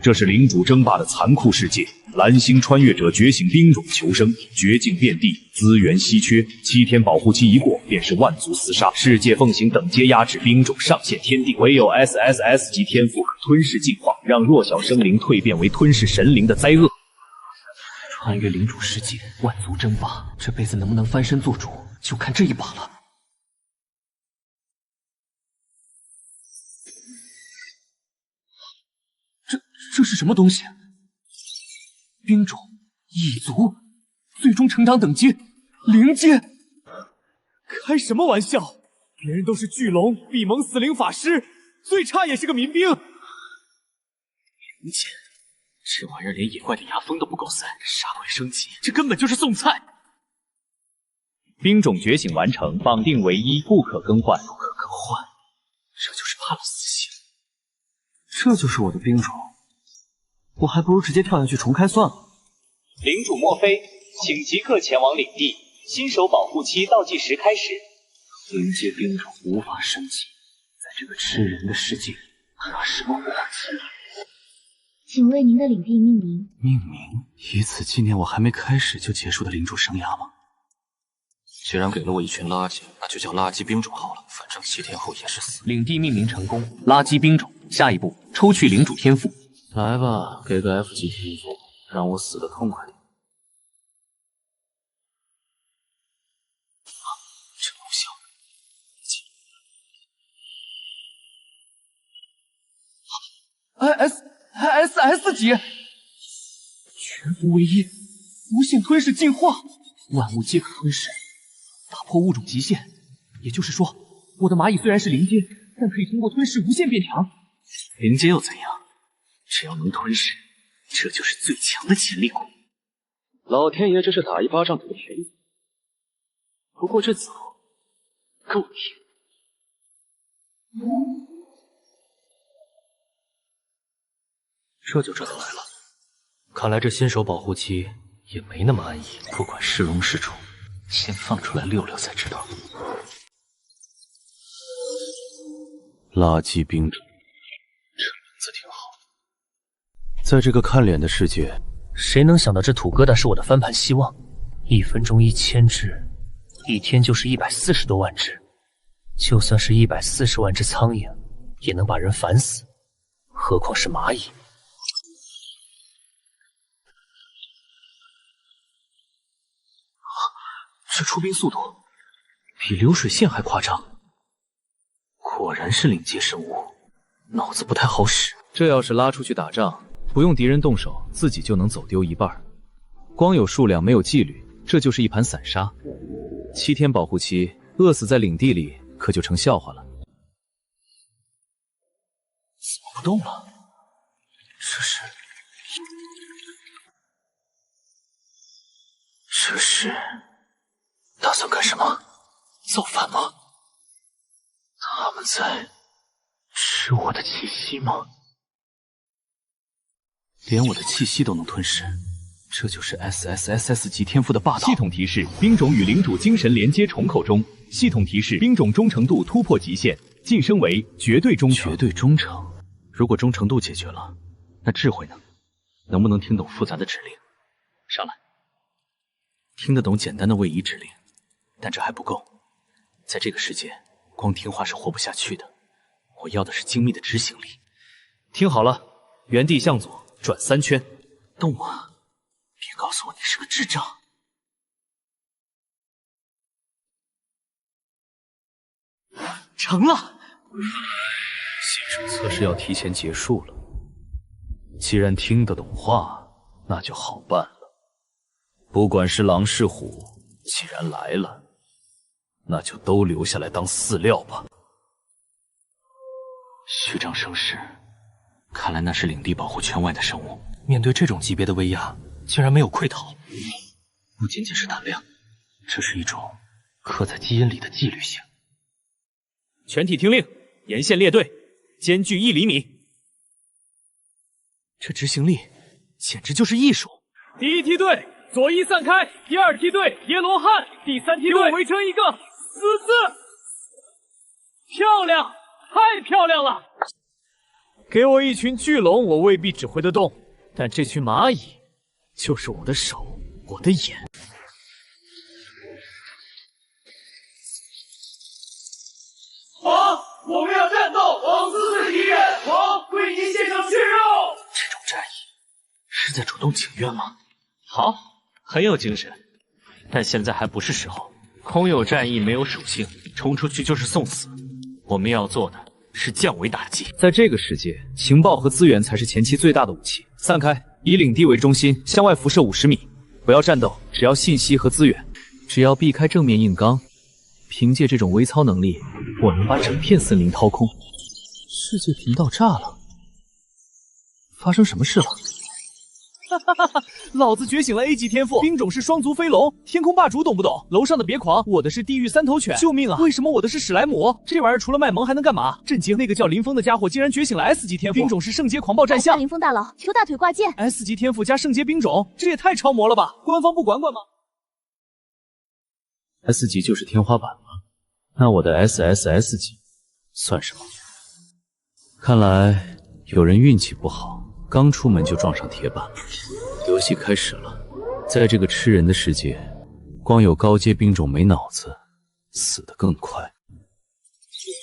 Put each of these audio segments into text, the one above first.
这是领主争霸的残酷世界。蓝星穿越者觉醒兵种求生，绝境遍地，资源稀缺，7天保护期一过，便是万族厮杀。世界奉行等阶压制，兵种上限天定，唯有 SSS 级天赋可吞噬进化，让弱小生灵蜕变为吞噬神灵的灾厄。穿越领主世界，万族争霸，这辈子能不能翻身做主，就看这一把了。这是什么东西？兵种、异族，最终成长等级0阶。开什么玩笑！别人都是巨龙、闭蒙死灵法师，最差也是个民兵。0阶，这玩意儿连野怪的牙锋都不够塞，杀鬼升级，这根本就是送菜。兵种觉醒完成，绑定为1，不可更换。不可更换，这就是帕勒斯系。这就是我的兵种。我还不如直接跳下去重开算了。领主墨菲，请即刻前往领地，新手保护期倒计时开始。0阶兵种无法升级，在这个吃人的世界里，还有什么武器？请为您的领地命名。命名，以此纪念我还没开始就结束的领主生涯吗？既然给了我一群垃圾，那就叫垃圾兵种好了，反正7天后也是死。领地命名成功，垃圾兵种。下一步，抽取领主天赋。来吧，给个 F 级天赋，让我死得痛快点。这无效。SS 级，全服唯一，无限吞噬进化，万物皆可吞噬，打破物种极限。也就是说，我的蚂蚁虽然是0阶，但可以通过吞噬无限变强。0阶又怎样？只要能吞噬，这就是最强的潜力股。老天爷这是打一巴掌给个便宜。不过这枣够甜。这就这才来了。看来这新手保护期也没那么安逸。不管是龙是虫，先放出来溜溜才知道。垃圾兵种，这名字挺好。在这个看脸的世界，谁能想到这土疙瘩是我的翻盘希望？1分钟1000只，1天就是140多万只。就算是140万只苍蝇，也能把人烦死，何况是蚂蚁。这出兵速度比流水线还夸张，果然是领阶生物，脑子不太好使。这要是拉出去打仗，不用敌人动手，自己就能走丢一半。光有数量没有纪律，这就是一盘散沙。7天保护期，饿死在领地里可就成笑话了。怎么不动了？这是打算干什么？造反吗？他们在吃我的气息吗？连我的气息都能吞噬，这就是 SSSS 级天赋的霸道。系统提示：兵种与领主精神连接重构中。系统提示：兵种忠诚度突破极限，晋升为绝对忠诚。绝对忠诚。如果忠诚度解决了，那智慧呢？能不能听懂复杂的指令？上来。听得懂简单的位移指令，但这还不够。在这个世界，光听话是活不下去的。我要的是精密的执行力。听好了，原地向左转3圈。动啊！别告诉我你是个智障。成了。新手测试要提前结束了。既然听得懂话，那就好办了。不管是狼是虎，既然来了，那就都留下来当饲料吧。虚张声势，看来那是领地保护圈外的生物。面对这种级别的威压，竟然没有溃逃，不仅仅是胆量，这是一种刻在基因里的纪律性。全体听令，沿线列队，间距1厘米。这执行力简直就是艺术。第1梯队左翼散开，第2梯队耶罗汉，第3梯队围成一个死字。漂亮，太漂亮了！给我一群巨龙，我未必指挥得动，但这群蚂蚁就是我的手，我的眼。王，我们要战斗，王死对敌人，王为您献上血肉。这种战役是在主动请愿吗？好，很有精神，但现在还不是时候。空有战役，没有属性，冲出去就是送死。我们要做的是降维打击。在这个世界，情报和资源才是前期最大的武器。散开，以领地为中心，向外辐射50米，不要战斗，只要信息和资源。只要避开正面硬刚，凭借这种微操能力，我能把整片森林掏空。世界频道炸了，发生什么事了？老子觉醒了 A 级天赋，兵种是双足飞龙，天空霸主懂不懂？楼上的别狂，我的是地狱3头犬，救命啊！为什么我的是史莱姆？这玩意儿除了卖萌还能干嘛？震惊！那个叫林峰的家伙竟然觉醒了 S 级天赋，兵种是圣阶狂暴战象。林峰大佬，求大腿挂件。S 级天赋加圣阶兵种，这也太超模了吧！官方不管管吗 ？S 级就是天花板吗？那我的 SSS 级算什么？看来有人运气不好，刚出门就撞上铁板。游戏开始了，在这个吃人的世界，光有高阶兵种没脑子，死得更快。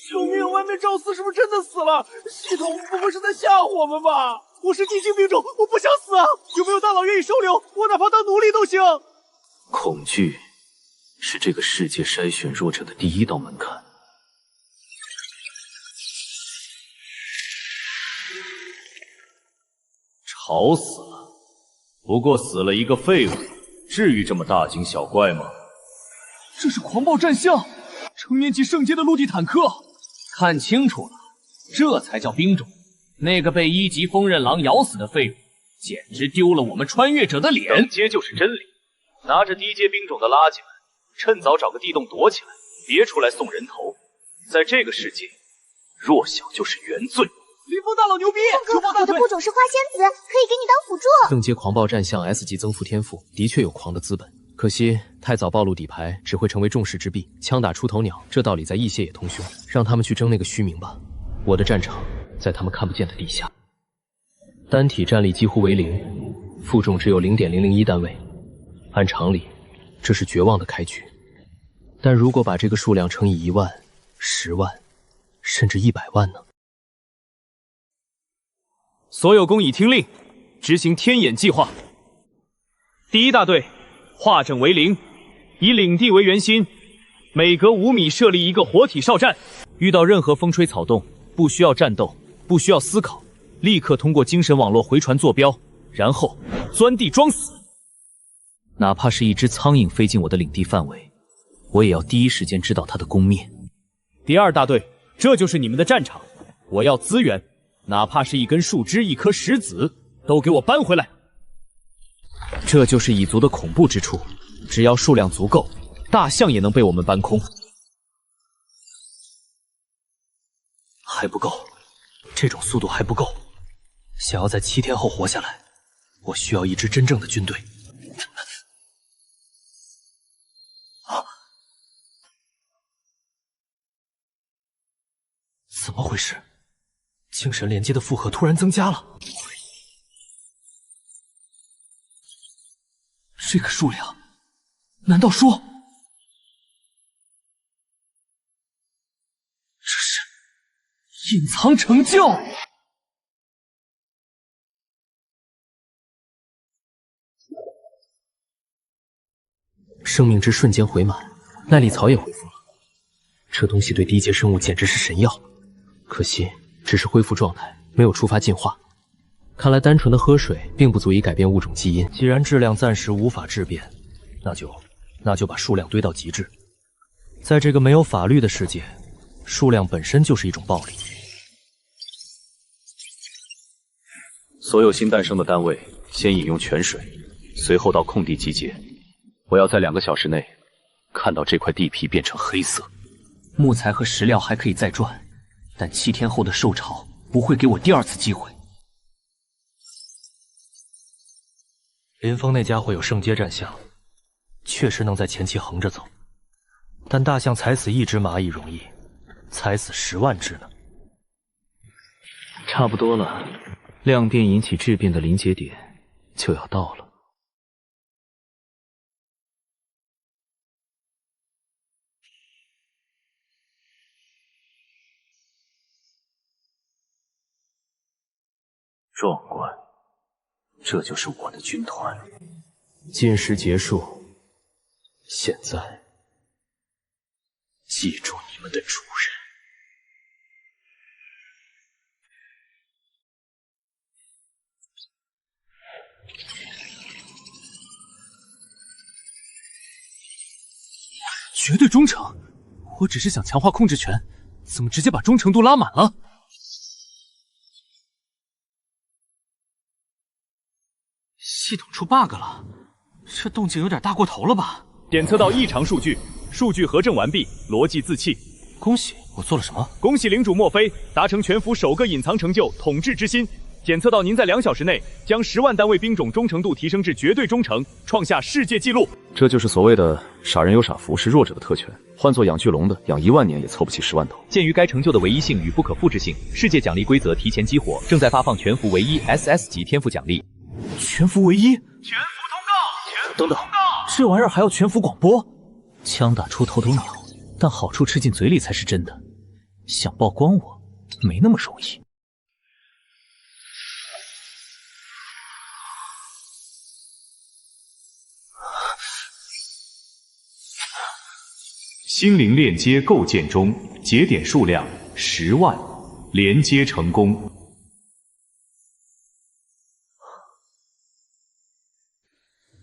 救命！外面赵四是不是真的死了？系统不会是在吓唬我们吧？我是地精兵种，我不想死啊！有没有大佬愿意收留我？哪怕当奴隶都行。恐惧是这个世界筛选弱者的第一道门槛。吵死了！不过死了一个废物，至于这么大惊小怪吗？这是狂暴战象，成年级圣阶的陆地坦克。看清楚了，这才叫兵种。那个被1级风刃狼咬死的废物，简直丢了我们穿越者的脸。等阶就是真理，拿着低阶兵种的垃圾们，趁早找个地洞躲起来，别出来送人头。在这个世界，弱小就是原罪。林峰大佬牛逼！我的部种是花仙子，可以给你当辅助。圣阶狂暴战象 S 级增幅天赋的确有狂的资本，可惜太早暴露底牌只会成为众矢之的，枪打出头鸟，这道理在异界也通凶。让他们去争那个虚名吧，我的战场在他们看不见的地下。单体战力几乎为0，负重只有 0.001 单位。按常理，这是绝望的开局。但如果把这个数量乘以1万、10万，甚至100万呢？所有工已听令，执行天眼计划。第1大队化整为零，以领地为圆心，每隔5米设立一个活体哨站。遇到任何风吹草动，不需要战斗，不需要思考，立刻通过精神网络回传坐标，然后钻地装死。哪怕是一只苍蝇飞进我的领地范围，我也要第一时间知道它的攻灭。第2大队，这就是你们的战场，我要资源。哪怕是一根树枝、一颗石子，都给我搬回来！这就是蚁族的恐怖之处，只要数量足够，大象也能被我们搬空。还不够，这种速度还不够。想要在7天后活下来，我需要一支真正的军队。怎么回事？精神连接的负荷突然增加了，这个数量，难道说这是隐藏成就？生命值瞬间回满，耐力槽也恢复了。这东西对低阶生物简直是神药，可惜只是恢复状态，没有触发进化。看来单纯的喝水并不足以改变物种基因。既然质量暂时无法质变，那就把数量堆到极致。在这个没有法律的世界，数量本身就是一种暴力。所有新诞生的单位先饮用泉水，随后到空地集结。我要在2个小时内看到这块地皮变成黑色。木材和石料还可以再赚。但7天后的兽潮不会给我第2次机会。林峰那家伙有圣阶战象，确实能在前期横着走，但大象踩死1只蚂蚁容易，踩死10万只呢。差不多了，量变引起质变的临界点就要到了。壮观，这就是我的军团。进食结束，现在记住你们的主人。绝对忠诚，我只是想强化控制权，怎么直接把忠诚度拉满了？系统出 bug 了，这动静有点大过头了吧？检测到异常数据，数据核证完毕，逻辑自弃。恭喜，我做了什么？恭喜领主墨菲达成全服首个隐藏成就——统治之心。检测到您在2小时内将10万单位兵种忠诚度提升至绝对忠诚，创下世界纪录。这就是所谓的傻人有傻福，是弱者的特权。换做养巨龙的，养1万年也凑不齐10万头。鉴于该成就的唯一性与不可复制性，世界奖励规则提前激活，正在发放全服唯一 SS 级天赋奖励。全服唯一？全服通告！等等，这玩意儿还要全服广播？枪打出头头鸟，但好处吃进嘴里才是真的。想曝光我，没那么容易。心灵链接构建中，节点数量10万，连接成功。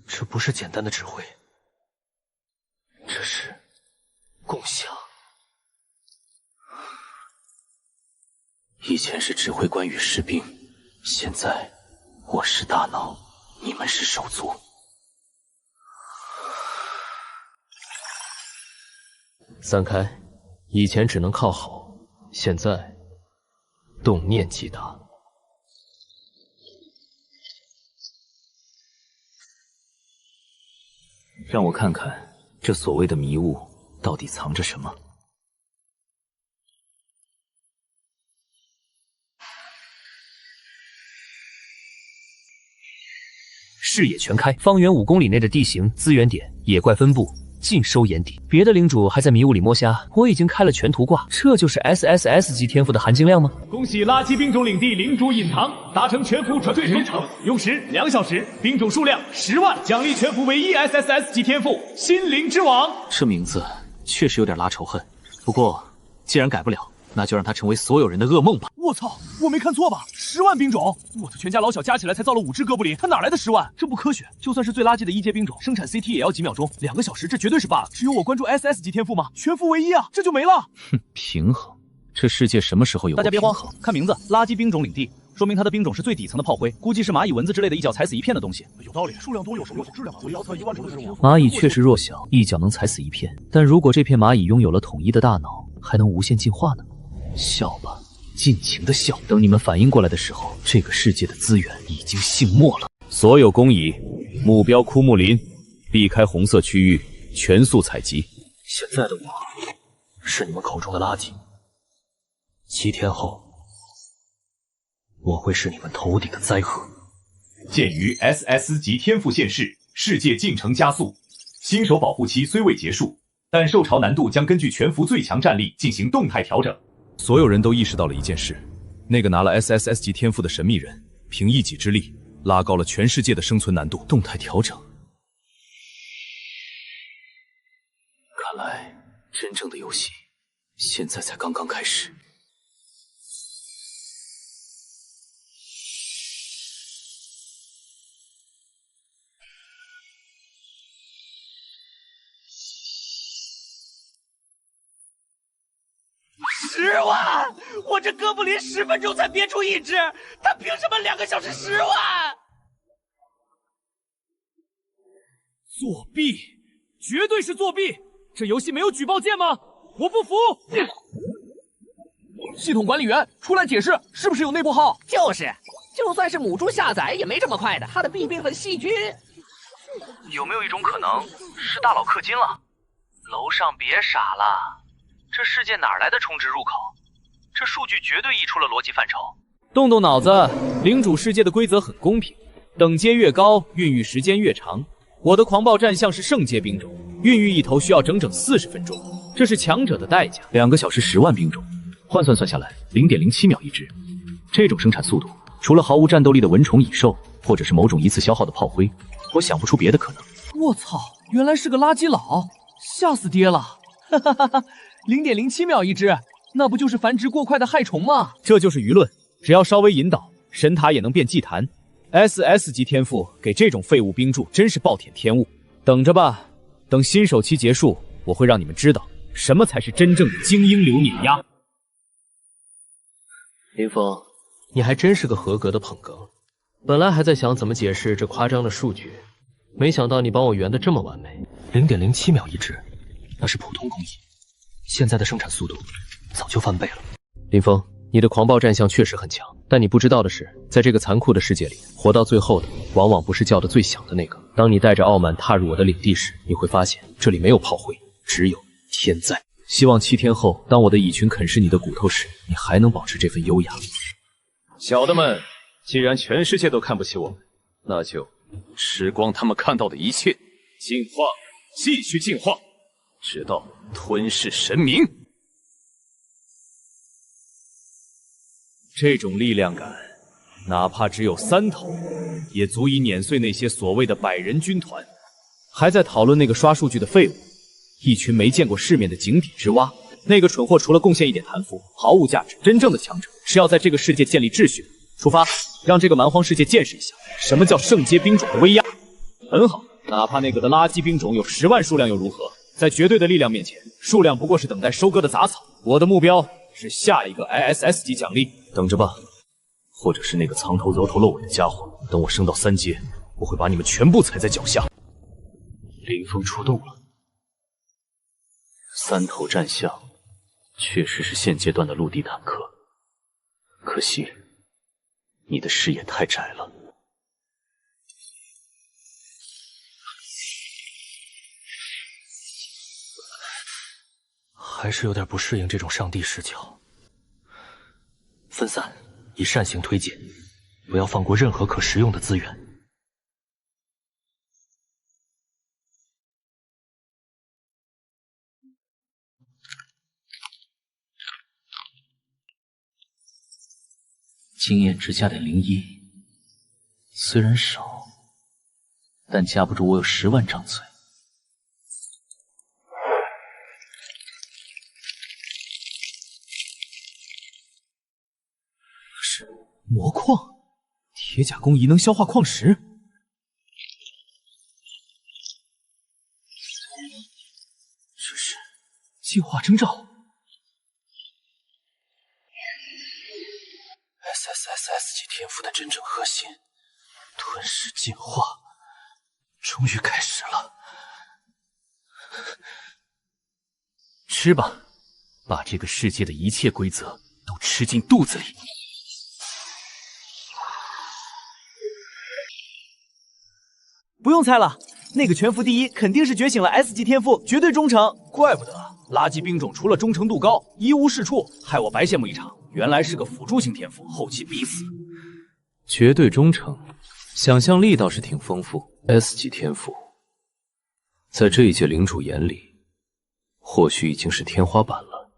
这不是简单的指挥，这是共享。以前是指挥官与士兵，现在我是大脑，你们是手足。散开，以前只能靠吼，现在动念即达。让我看看这所谓的迷雾到底藏着什么。视野全开，方圆5公里内的地形、资源点、野怪分布尽收眼底。别的领主还在迷雾里摸虾，我已经开了全图挂，这就是 SSS 级天赋的含金量吗？恭喜垃圾兵种领地领主隐藏达成全服绝对忠诚，用时2小时，兵种数量10万，奖励全服唯一 SSS 级天赋心灵之王。这名字确实有点拉仇恨，不过既然改不了，那就让它成为所有人的噩梦吧。我操，我没看错吧？10万兵种，我的全家老小加起来才造了5只哥布林，他哪来的10万？这不科学。就算是最垃圾的1阶兵种，生产 CT 也要几秒钟，2个小时，这绝对是 bug。只有我关注 SS 级天赋吗？全服唯一啊，这就没了。哼，平衡，这世界什么时候有过平衡？大家别慌，看名字，垃圾兵种领地，说明他的兵种是最底层的炮灰，估计是蚂蚁、蚊子之类的一脚踩死一片的东西。有道理，数量多有质量，我要测1万种的食物。蚂蚁确实弱小，一脚能踩死一片，但如果这片蚂蚁拥有了统一的大脑，还能无限进化呢？笑吧，尽情的笑。等你们反应过来的时候，这个世界的资源已经尽没了。所有工蚁，目标枯木林，避开红色区域，全速采集。现在的我，是你们口中的垃圾。7天后，我会是你们头顶的灾祸。鉴于 SS 级天赋现世，世界进程加速，新手保护期虽未结束，但受潮难度将根据全服最强战力进行动态调整。所有人都意识到了一件事，那个拿了 SSS 级天赋的神秘人，凭一己之力拉高了全世界的生存难度。动态调整，看来真正的游戏现在才刚刚开始。10万！我这哥布林10分钟才憋出1只，他凭什么2个小时10万？作弊，绝对是作弊！这游戏没有举报键吗？我不服！系统管理员出来解释，是不是有内部号？就是，就算是母猪下载也没这么快的，它的病变很细菌。有没有一种可能是大佬氪金了？楼上别傻了。这世界哪来的充值入口？这数据绝对溢出了逻辑范畴。动动脑子，领主世界的规则很公平，等阶越高，孕育时间越长。我的狂暴战象是圣阶兵种，孕育一头需要整整40分钟，这是强者的代价。2个小时10万兵种，换算下来0.07秒一只。这种生产速度，除了毫无战斗力的蚊虫蚁兽，或者是某种一次消耗的炮灰，我想不出别的可能。我操，原来是个垃圾佬，吓死爹了！哈哈哈哈，0.07秒一只，那不就是繁殖过快的害虫吗？这就是舆论，只要稍微引导，神塔也能变祭坛。SS 级天赋给这种废物兵柱真是暴殄天物。等着吧，等新手期结束，我会让你们知道什么才是真正的精英流碾压。林峰，你还真是个合格的捧哏。本来还在想怎么解释这夸张的数据，没想到你帮我圆得这么完美。0.07秒一只，那是普通工艺，现在的生产速度早就翻倍了。林峰，你的狂暴战象确实很强，但你不知道的是，在这个残酷的世界里，活到最后的往往不是叫得最响的那个。当你带着傲慢踏入我的领地时，你会发现这里没有炮灰，只有天灾。希望7天后，当我的蚁群啃噬你的骨头时，你还能保持这份优雅。小的们，既然全世界都看不起我们，那就吃光他们看到的一切，进化，继续进化，直到吞噬神明。这种力量感，哪怕只有3头，也足以碾碎那些所谓的100人军团。还在讨论那个刷数据的废物，一群没见过世面的井底之蛙。那个蠢货除了贡献一点贪腐，毫无价值。真正的强者是要在这个世界建立秩序的。出发，让这个蛮荒世界见识一下什么叫圣阶兵种的威压。很好，哪怕那个的垃圾兵种有10万数量又如何？在绝对的力量面前，数量不过是等待收割的杂草。我的目标是下一个 ISS 级奖励。等着吧，或者是那个藏头挠头露尾的家伙。等我升到3阶，我会把你们全部踩在脚下。林峰出动了，3头战象确实是现阶段的陆地坦克，可惜你的视野太窄了。还是有点不适应这种上帝视角。分散，以扇形推进，不要放过任何可食用的资源。经验值加点01，虽然少，但架不住我有10万张嘴。是魔矿，铁甲工艺能消化矿石。这是进化征兆。SSS 级天赋的真正核心，吞噬进化，终于开始了。吃吧，把这个世界的一切规则都吃进肚子里。不用猜了，那个全服第一肯定是觉醒了 S 级天赋，绝对忠诚。怪不得垃圾兵种除了忠诚度高，一无是处，害我白羡慕一场。原来是个辅助型天赋，后期必死。绝对忠诚，想象力倒是挺丰富。S 级天赋，在这一届领主眼里，或许已经是天花板了。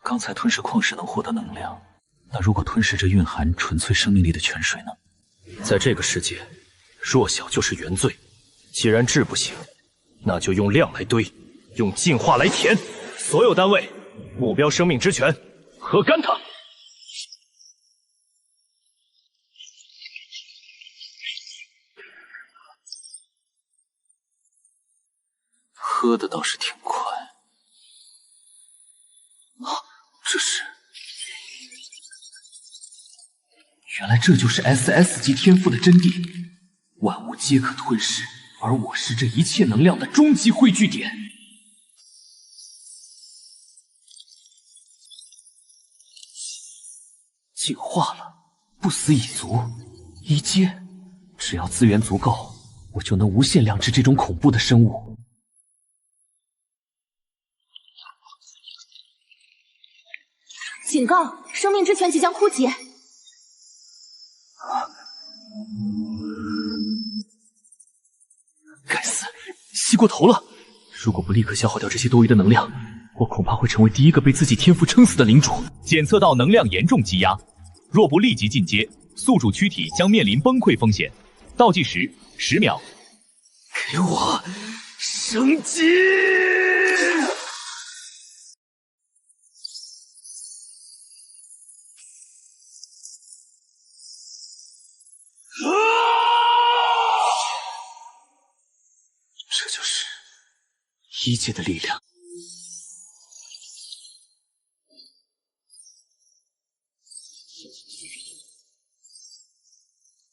刚才吞噬矿石能获得能量，那如果吞噬着蕴含纯粹生命力的泉水呢？在这个世界，弱小就是原罪。既然质不行，那就用量来堆，用进化来填。所有单位，目标生命之泉，喝干它！喝的倒是挺快。啊，这是……原来这就是 SS 级天赋的真谛，万物皆可吞噬，而我是这一切能量的终极汇聚点。进化了，不死蚁族，1阶，只要资源足够，我就能无限量制这种恐怖的生物。警告：生命之泉即将枯竭。该死，吸过头了！如果不立刻消耗掉这些多余的能量，我恐怕会成为第一个被自己天赋撑死的领主。检测到能量严重积压，若不立即进阶，宿主躯体将面临崩溃风险。倒计时10秒。给我升级！这就是一阶的力量。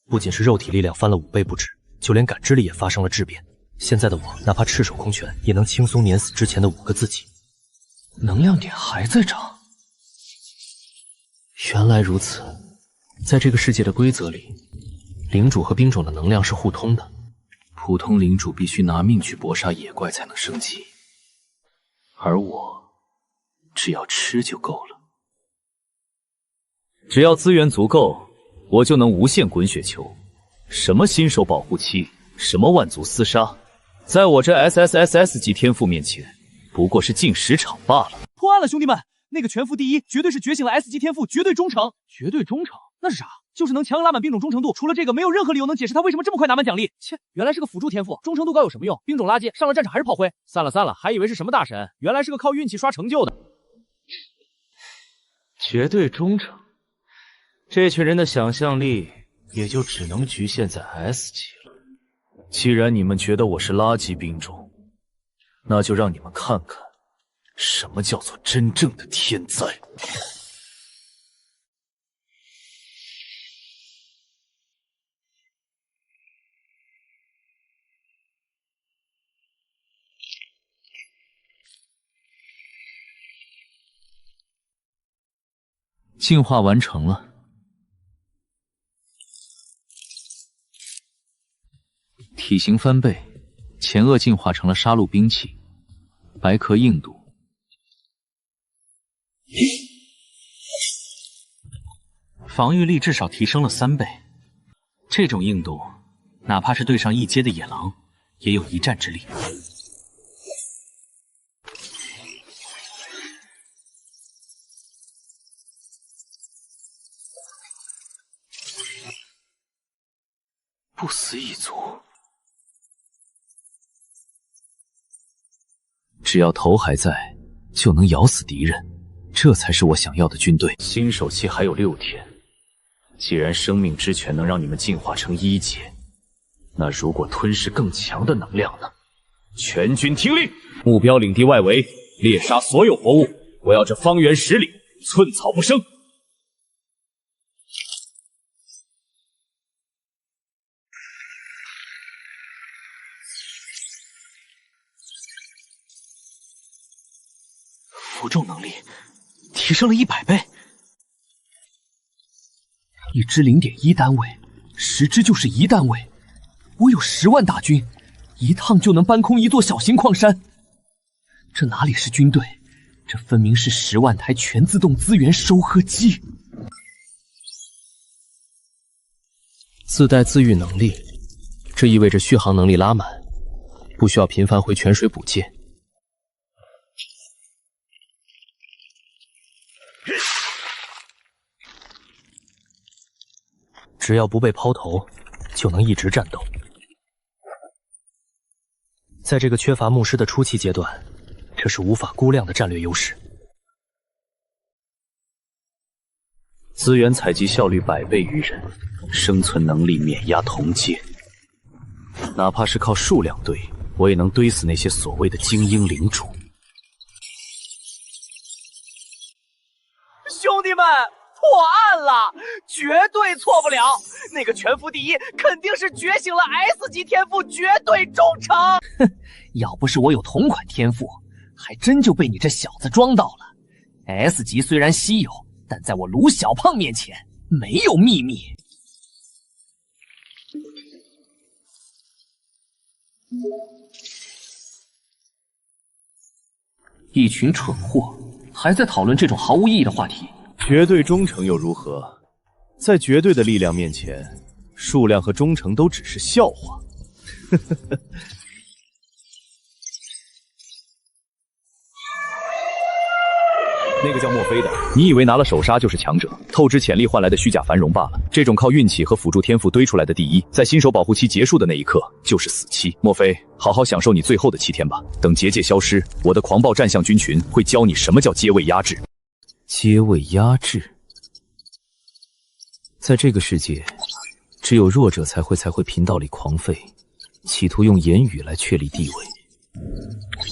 不仅是肉体力量翻了5倍不止，就连感知力也发生了质变。现在的我，哪怕赤手空拳，也能轻松碾死之前的5个自己。能量点还在涨。原来如此，在这个世界的规则里，领主和兵种的能量是互通的。普通领主必须拿命去搏杀野怪才能升级，而我只要吃就够了。只要资源足够，我就能无限滚雪球。什么新手保护期，什么万族厮杀，在我这 SSSS 级天赋面前，不过是进10场罢了。破案了，兄弟们！那个全服第一绝对是觉醒了 S 级天赋，绝对忠诚。绝对忠诚？那是啥？就是能强行拉满兵种忠诚度。除了这个，没有任何理由能解释他为什么这么快拿满奖励。切，原来是个辅助天赋，忠诚度高有什么用？兵种垃圾，上了战场还是炮灰。散了，还以为是什么大神，原来是个靠运气刷成就的。绝对忠诚，这群人的想象力也就只能局限在 S 级了。既然你们觉得我是垃圾兵种，那就让你们看看什么叫做真正的天灾。进化完成了，体型翻倍，前颚进化成了杀戮兵器，白壳硬度，防御力至少提升了3倍。这种硬度，哪怕是对上1阶的野狼，也有一战之力。不死一族，只要头还在，就能咬死敌人，这才是我想要的军队。新手期还有6天，既然生命之泉能让你们进化成1阶，那如果吞噬更强的能量呢？全军听令，目标领地外围猎杀所有活物，我要这方圆10里寸草不生。负重能力提升了100倍，1支0.1单位，10支就是1单位。我有10万大军，一趟就能搬空一座小型矿山。这哪里是军队，这分明是10万台全自动资源收割机。自带自愈能力，这意味着续航能力拉满，不需要频繁回泉水补剑。只要不被抛投，就能一直战斗。在这个缺乏牧师的初期阶段，这是无法估量的战略优势。资源采集效率100倍于人，生存能力碾压同阶。哪怕是靠数量堆，我也能堆死那些所谓的精英领主。兄弟们！破案了，绝对错不了！那个全服第一肯定是觉醒了 S 级天赋，绝对忠诚。哼，要不是我有同款天赋，还真就被你这小子装到了。S 级虽然稀有，但在我卢小胖面前没有秘密。一群蠢货，还在讨论这种毫无意义的话题。绝对忠诚又如何？在绝对的力量面前，数量和忠诚都只是笑话。那个叫墨菲的，你以为拿了首杀就是强者，透支潜力换来的虚假繁荣罢了。这种靠运气和辅助天赋堆出来的第一，在新手保护期结束的那一刻就是死期。墨菲，好好享受你最后的7天吧。等结界消失，我的狂暴战象军群会教你什么叫阶位压制。阶位压制，在这个世界，只有弱者才会频道里狂吠，企图用言语来确立地位。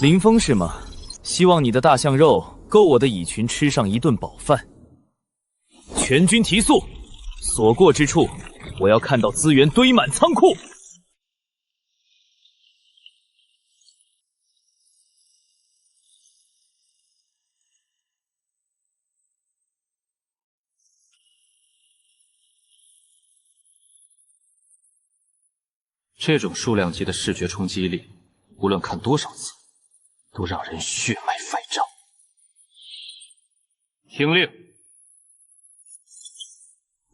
林峰是吗？希望你的大象肉够我的蚁群吃上一顿饱饭。全军提速，所过之处，我要看到资源堆满仓库。这种数量级的视觉冲击力，无论看多少次，都让人血脉翻涨。听令，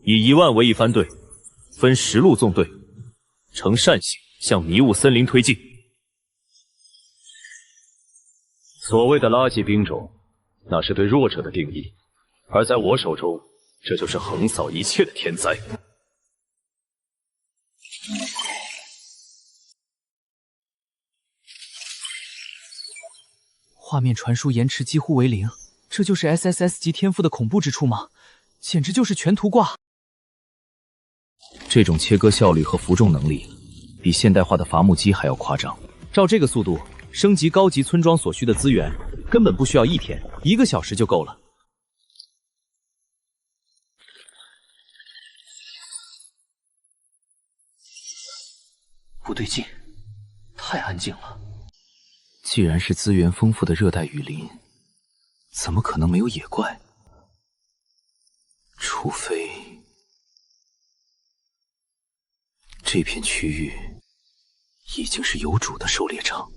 以1万为一番队，分10路纵队，呈扇形向迷雾森林推进。所谓的垃圾兵种，那是对弱者的定义，而在我手中，这就是横扫一切的天灾。画面传输延迟几乎为0，这就是 SSS 级天赋的恐怖之处吗？简直就是全图挂。这种切割效率和服众能力，比现代化的伐木机还要夸张。照这个速度，升级高级村庄所需的资源，根本不需要1天，1个小时就够了。不对劲，太安静了。既然是资源丰富的热带雨林，怎么可能没有野怪？除非这片区域已经是有主的狩猎场。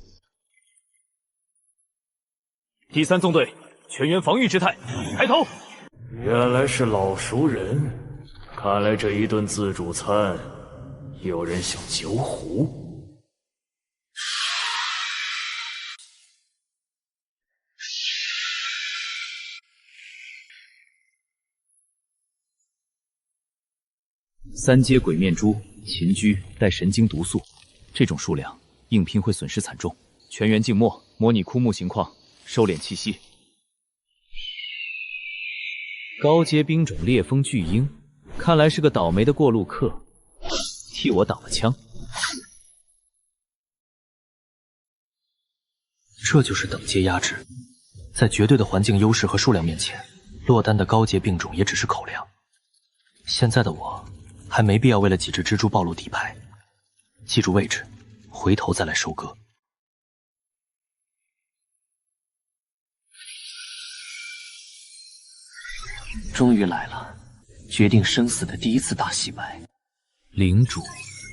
第3纵队，全员防御之态，抬头！原来是老熟人，看来这一顿自助餐，有人想截胡。3阶鬼面蛛、秦居带神经毒素，这种数量硬拼会损失惨重。全员静默，模拟枯木情况，收敛气息。高阶兵种烈风巨鹰，看来是个倒霉的过路客，替我挡了枪。这就是等阶压制，在绝对的环境优势和数量面前，落单的高阶兵种也只是口粮。现在的我还没必要为了几只蜘蛛暴露底牌，记住位置，回头再来收割。终于来了，决定生死的第一次大洗白。领主、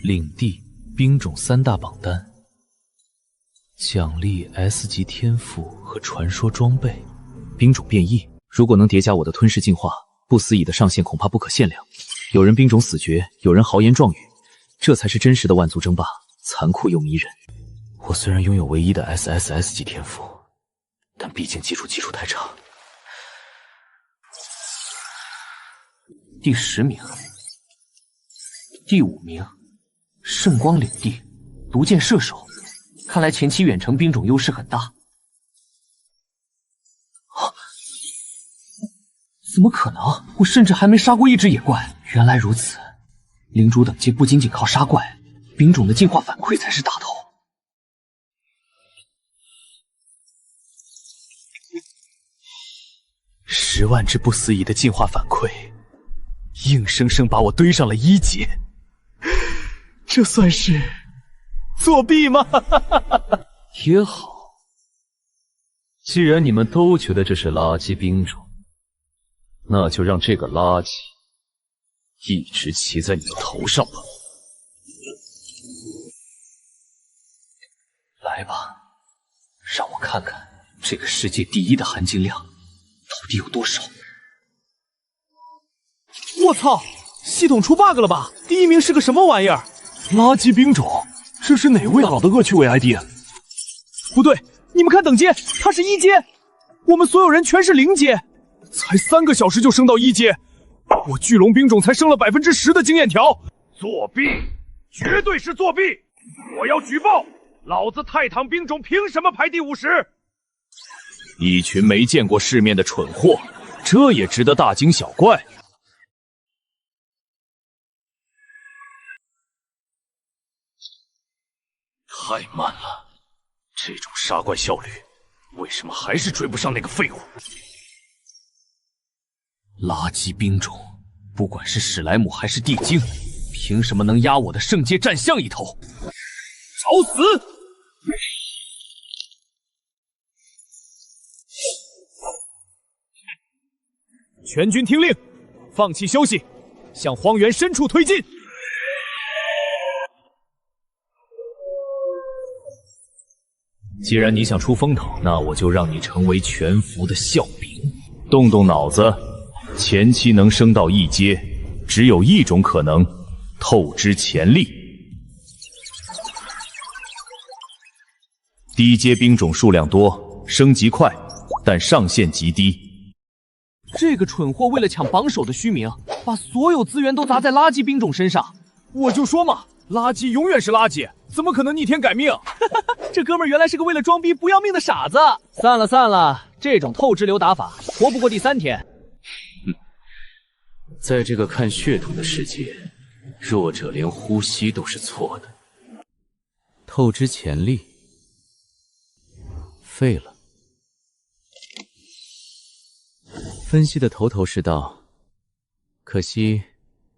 领地、兵种3大榜单，奖励 S 级天赋和传说装备。兵种变异，如果能叠加我的吞噬进化，不死蚁的上限恐怕不可限量。有人兵种死绝，有人豪言壮语，这才是真实的万族争霸，残酷又迷人。我虽然拥有唯一的 SSS 级天赋，但毕竟基础太差。第10名，第5名，圣光领地，毒箭射手。看来前期远程兵种优势很大。怎么可能？我甚至还没杀过一只野怪。原来如此，领主等级不仅仅靠杀怪，兵种的进化反馈才是大头。10万只不死蚁的进化反馈，硬生生把我堆上了1阶，这算是作弊吗？也好，既然你们都觉得这是垃圾兵种，那就让这个垃圾一直骑在你的头上吧。让我看看这个世界第一的含金量到底有多少。我操！系统出 bug 了吧？第一名是个什么玩意儿？垃圾兵种，这是哪位搞的恶趣味 ID？ 不对，你们看等阶，他是1阶，我们所有人全是0阶，才3个小时就升到1阶，我巨龙兵种才升了10%的经验条。作弊，绝对是作弊！我要举报，老子泰坦兵种凭什么排第50？一群没见过世面的蠢货，这也值得大惊小怪。太慢了，这种杀怪效率，为什么还是追不上那个废物？垃圾兵种，不管是史莱姆还是地精，凭什么能压我的圣阶战象一头？找死！全军听令，放弃休息，向荒原深处推进。既然你想出风头，那我就让你成为全服的笑柄。动动脑子，前期能升到1阶，只有一种可能：透支潜力。低阶兵种数量多，升级快，但上限极低。这个蠢货为了抢榜首的虚名，把所有资源都砸在垃圾兵种身上。我就说嘛，垃圾永远是垃圾，怎么可能逆天改命？这哥们儿原来是个为了装逼不要命的傻子。散了散了，这种透支流打法活不过第3天。在这个看血统的世界，弱者连呼吸都是错的。透支潜力，废了。分析的头头是道，可惜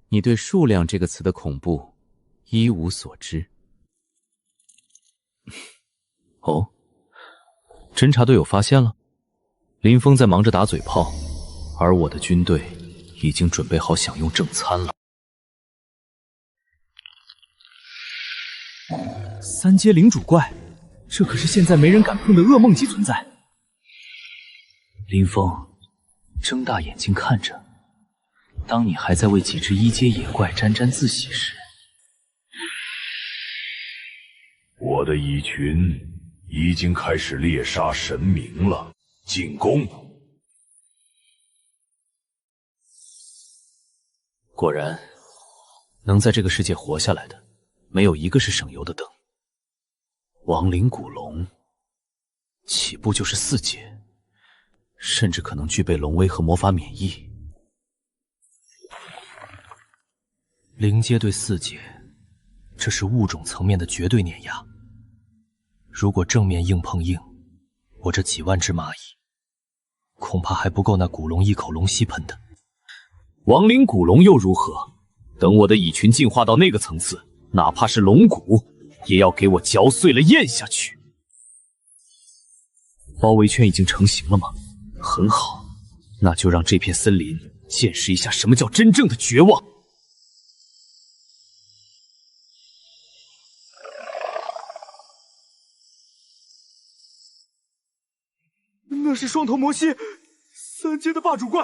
你对数量这个词的恐怖一无所知。哦，侦察队有发现了。林峰在忙着打嘴炮，而我的军队已经准备好享用正餐了。3阶领主怪，这可是现在没人敢碰的噩梦级存在。林峰，睁大眼睛看着，当你还在为几只1阶野怪沾沾自喜时，我的蚁群已经开始猎杀神明了，进攻！果然，能在这个世界活下来的，没有一个是省油的灯。亡灵古龙，起步就是4阶，甚至可能具备龙威和魔法免疫。0阶对4阶，这是物种层面的绝对碾压。如果正面硬碰硬，我这几万只蚂蚁，恐怕还不够那古龙一口龙息喷的。亡灵古龙又如何？等我的蚁群进化到那个层次，哪怕是龙骨，也要给我嚼碎了咽下去。包围圈已经成型了吗？很好，那就让这片森林见识一下什么叫真正的绝望。那是双头摩西，3阶的霸主怪，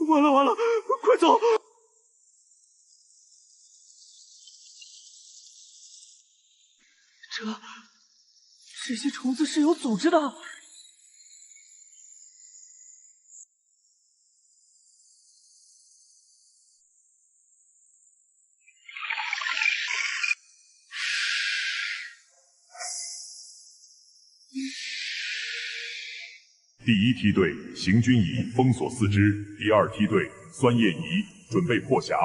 完了完了，快走！这些虫子是有组织的。第1梯队行军蚁封锁4肢，第2梯队酸液蚁准备破匣。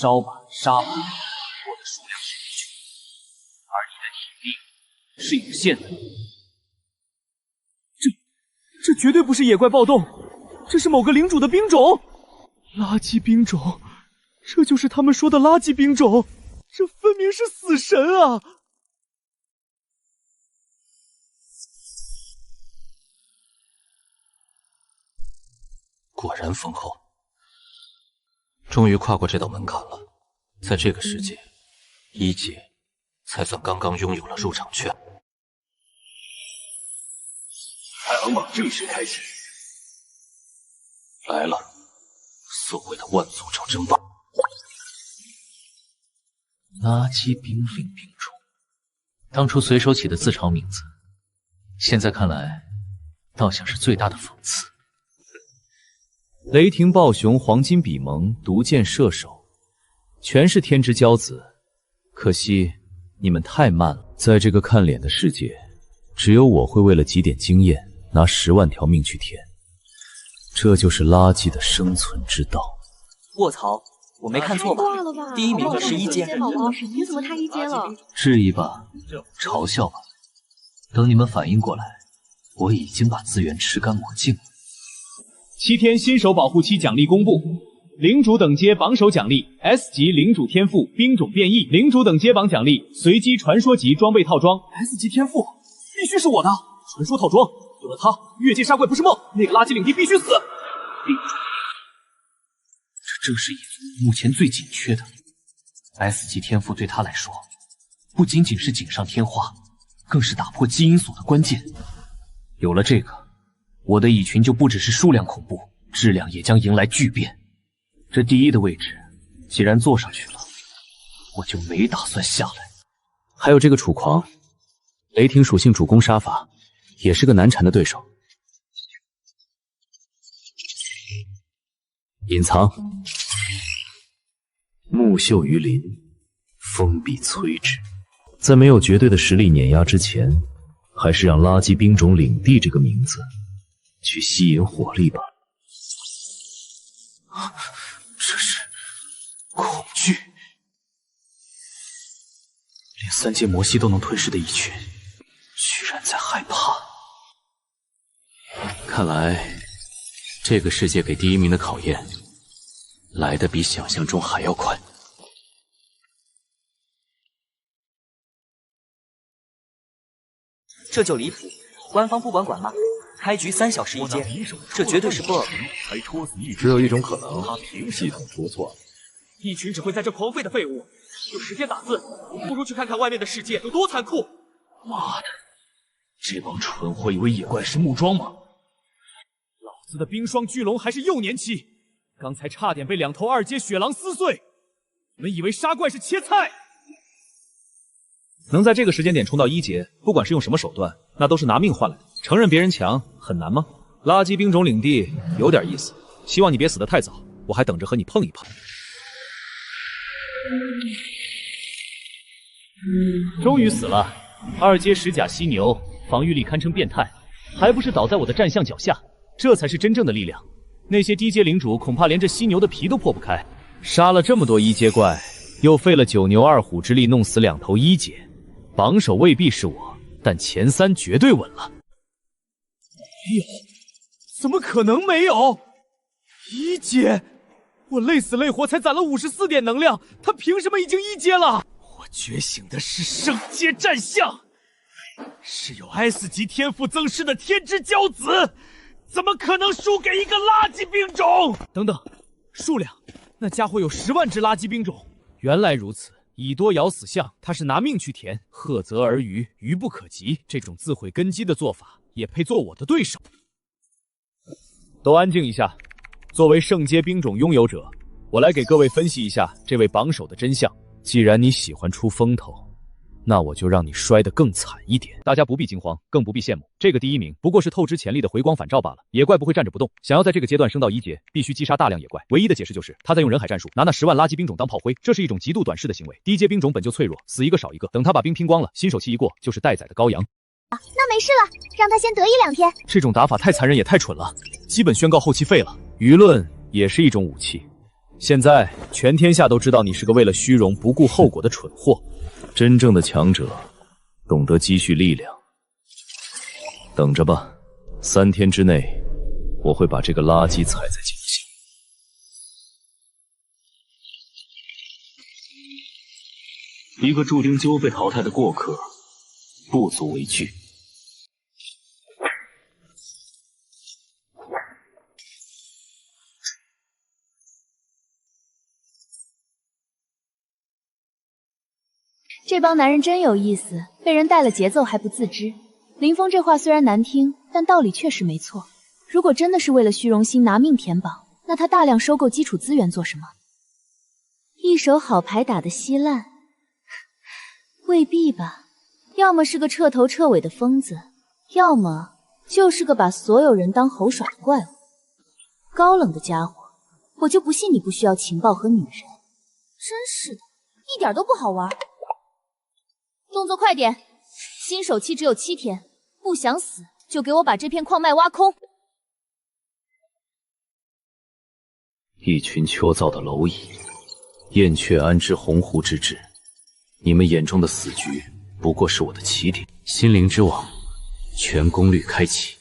烧吧，杀吧，我的数量是无穷，而你的体力是有限的。这绝对不是野怪暴动，这是某个领主的兵种。垃圾兵种，这就是他们说的垃圾兵种，这分明是死神啊！果然丰厚。终于跨过这道门槛了，在这个世界，1阶才算刚刚拥有了入场券。排行榜正式开始。来了，所谓的万族洲争霸。垃圾兵令兵种，当初随手起的自嘲名字，现在看来，倒像是最大的讽刺。雷霆暴熊、黄金比蒙、毒箭射手，全是天之骄子，可惜你们太慢了。在这个看脸的世界，只有我会为了几点经验拿10万条命去填，这就是垃圾的生存之道。卧槽，我没看错吧？第1名是1阶，你怎么太1阶了？质疑吧，嘲笑吧，等你们反应过来，我已经把资源吃干抹净了。7天新手保护期奖励公布，领主等阶榜首奖励 S 级领主天赋兵种变异，领主等阶榜奖励随机传说级装备套装。 S 级天赋必须是我的传说套装，有了它，越界杀怪不是梦，那个垃圾领地必须死。这正是蚁族目前最紧缺的。S 级天赋对他来说，不仅仅是锦上添花，更是打破基因锁的关键。有了这个，我的蚁群就不只是数量恐怖，质量也将迎来巨变。这第1的位置，既然坐上去了，我就没打算下来。还有这个楚狂，雷霆属性主攻杀法，也是个难缠的对手。隐藏，木秀于林，风必摧之。在没有绝对的实力碾压之前，还是让垃圾兵种领地这个名字去吸引火力吧。这是恐惧，连3阶魔系都能吞噬的蚁群，居然在害怕。看来，这个世界给第1名的考验，来得比想象中还要快。这就离谱，官方不管吗？开局3小时1阶，这绝对是 bug。只有一种可能，系统出错了。一群只会在这狂吠的废物，有时间打字，不如去看看外面的世界有多残酷。妈的，这帮蠢货以为野怪是木桩吗？老子的冰霜巨龙还是幼年期，刚才差点被2头2阶血狼撕碎。你们以为杀怪是切菜？能在这个时间点冲到1阶，不管是用什么手段，那都是拿命换来的。承认别人强很难吗？垃圾兵种领地有点意思，希望你别死得太早，我还等着和你碰一碰。终于死了，2阶石甲犀牛，防御力堪称变态，还不是倒在我的战象脚下？这才是真正的力量。那些低阶领主恐怕连这犀牛的皮都破不开。杀了这么多1阶怪，又费了9牛2虎之力弄死2头1阶。榜首未必是我，但前3绝对稳了。没有，怎么可能没有？1阶，我累死累活才攒了54点能量，他凭什么已经1阶了？我觉醒的是圣阶战象，是有 S 级天赋增势的天之骄子，怎么可能输给一个垃圾兵种？等等，数量，那家伙有10万只垃圾兵种。原来如此。以多咬死象，他是拿命去填，赫泽而渔，愚不可及。这种自毁根基的做法，也配做我的对手？都安静一下。作为圣阶兵种拥有者，我来给各位分析一下这位榜首的真相。既然你喜欢出风头，那我就让你摔得更惨一点。大家不必惊慌，更不必羡慕，这个第1名不过是透支潜力的回光返照罢了。野怪不会站着不动，想要在这个阶段升到1阶，必须击杀大量野怪。唯一的解释就是他在用人海战术，拿那10万垃圾兵种当炮灰，这是一种极度短视的行为。低阶兵种本就脆弱，死一个少一个，等他把兵拼光了，新手期一过，就是待宰的羔羊。那没事了，让他先得意2天。这种打法太残忍也太蠢了，基本宣告后期废了。舆论也是一种武器。现在全天下都知道你是个为了虚荣不顾后果的蠢货。真正的强者懂得积蓄力量。等着吧，3天之内，我会把这个垃圾踩在脚下。一个注定就被淘汰的过客，不足为惧。这帮男人真有意思，被人带了节奏还不自知。林峰这话虽然难听，但道理确实没错。如果真的是为了虚荣心拿命填宝，那他大量收购基础资源做什么？一手好牌打得稀烂，未必吧。要么是个彻头彻尾的疯子，要么就是个把所有人当猴耍的怪物。高冷的家伙，我就不信你不需要情报和女人。真是的，一点都不好玩。动作快点，新手期只有7天，不想死就给我把这片矿脉挖空。一群秋燥的蝼蚁，燕雀安知鸿鹄之志？你们眼中的死局，不过是我的起点。心灵之网，全功率开启。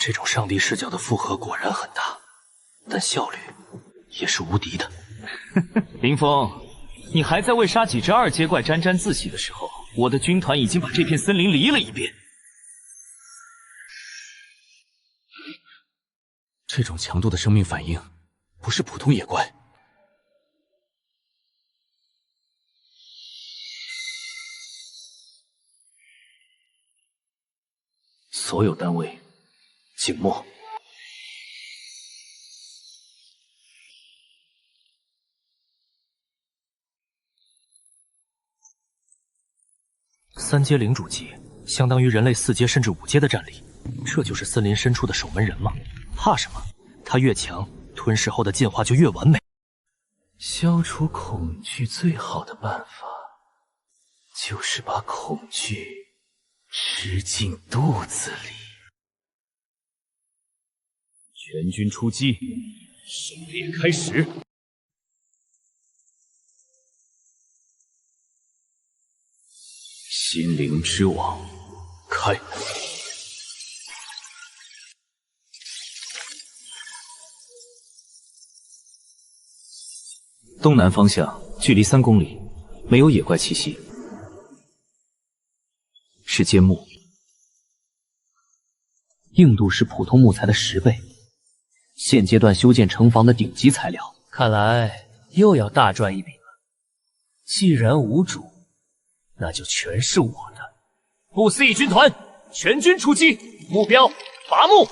这种上帝视角的负荷果然很大，但效率也是无敌的。林峰，你还在为杀几只2阶怪沾沾自喜的时候，我的军团已经把这片森林犁了一遍。这种强度的生命反应，不是普通野怪。所有单位静默。3阶领主级，相当于人类4阶甚至5阶的战力。这就是森林深处的守门人吗？怕什么？他越强，吞噬后的进化就越完美。消除恐惧最好的办法，就是把恐惧吃进肚子里。全军出击，狩猎开始。心灵之网开。东南方向，距离3公里，没有野怪气息，是坚木，硬度是普通木材的10倍，现阶段修建城防的顶级材料。看来又要大赚一笔了。既然无主，那就全是我的。不思议军团全军出击，目标伐木。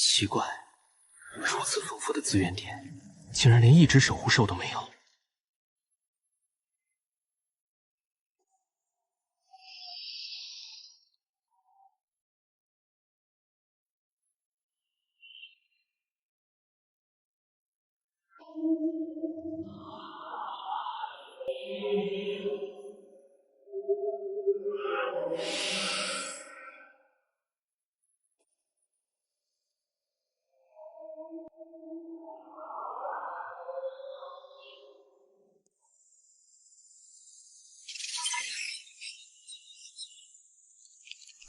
奇怪，如此丰富的资源点，竟然连一只守护兽都没有。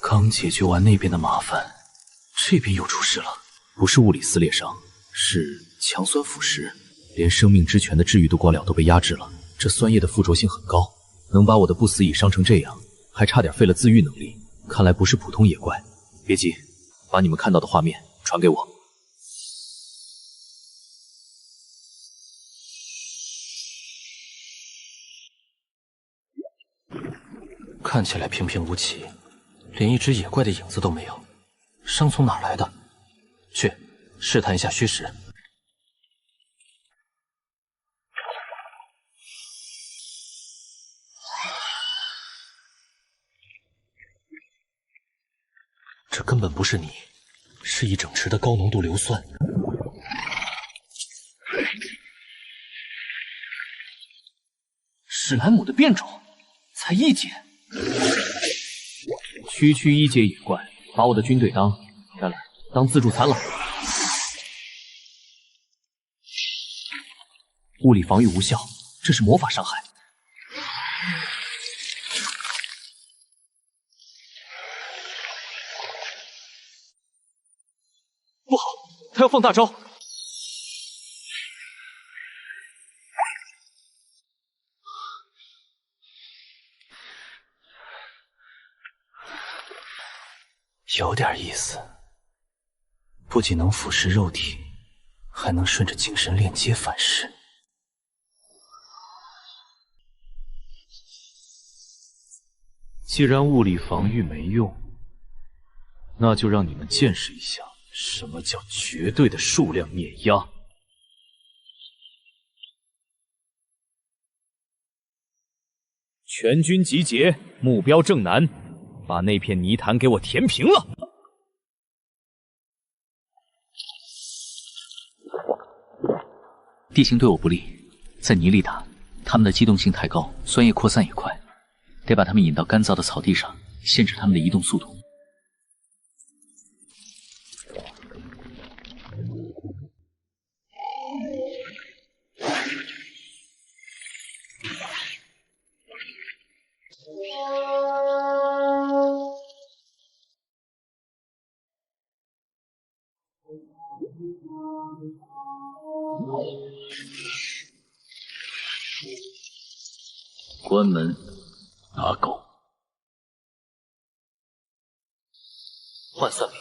刚解决完那边的麻烦，这边又出事了。不是物理撕裂伤，是强酸腐蚀，连生命之泉的治愈度光疗都被压制了。这酸液的附着性很高，能把我的不死蚁伤成这样，还差点废了自愈能力。看来不是普通野怪。别急，把你们看到的画面传给我。看起来平平无奇，连一只野怪的影子都没有，伤从哪来的？去试探一下虚实。这根本不是泥，是一整池的高浓度硫酸。史莱姆的变种，才1阶。区1阶野怪，把我的军队当自助餐了。物理防御无效，这是魔法伤害。不好，他要放大招！有点意思，不仅能腐蚀肉体，还能顺着精神链接反噬。既然物理防御没用，那就让你们见识一下什么叫绝对的数量碾压。全军集结，目标正南，把那片泥潭给我填平了。地形对我不利，在泥里打，他们的机动性太高，酸液扩散也快，得把他们引到干燥的草地上，限制他们的移动速度。关门，拿狗。换算比20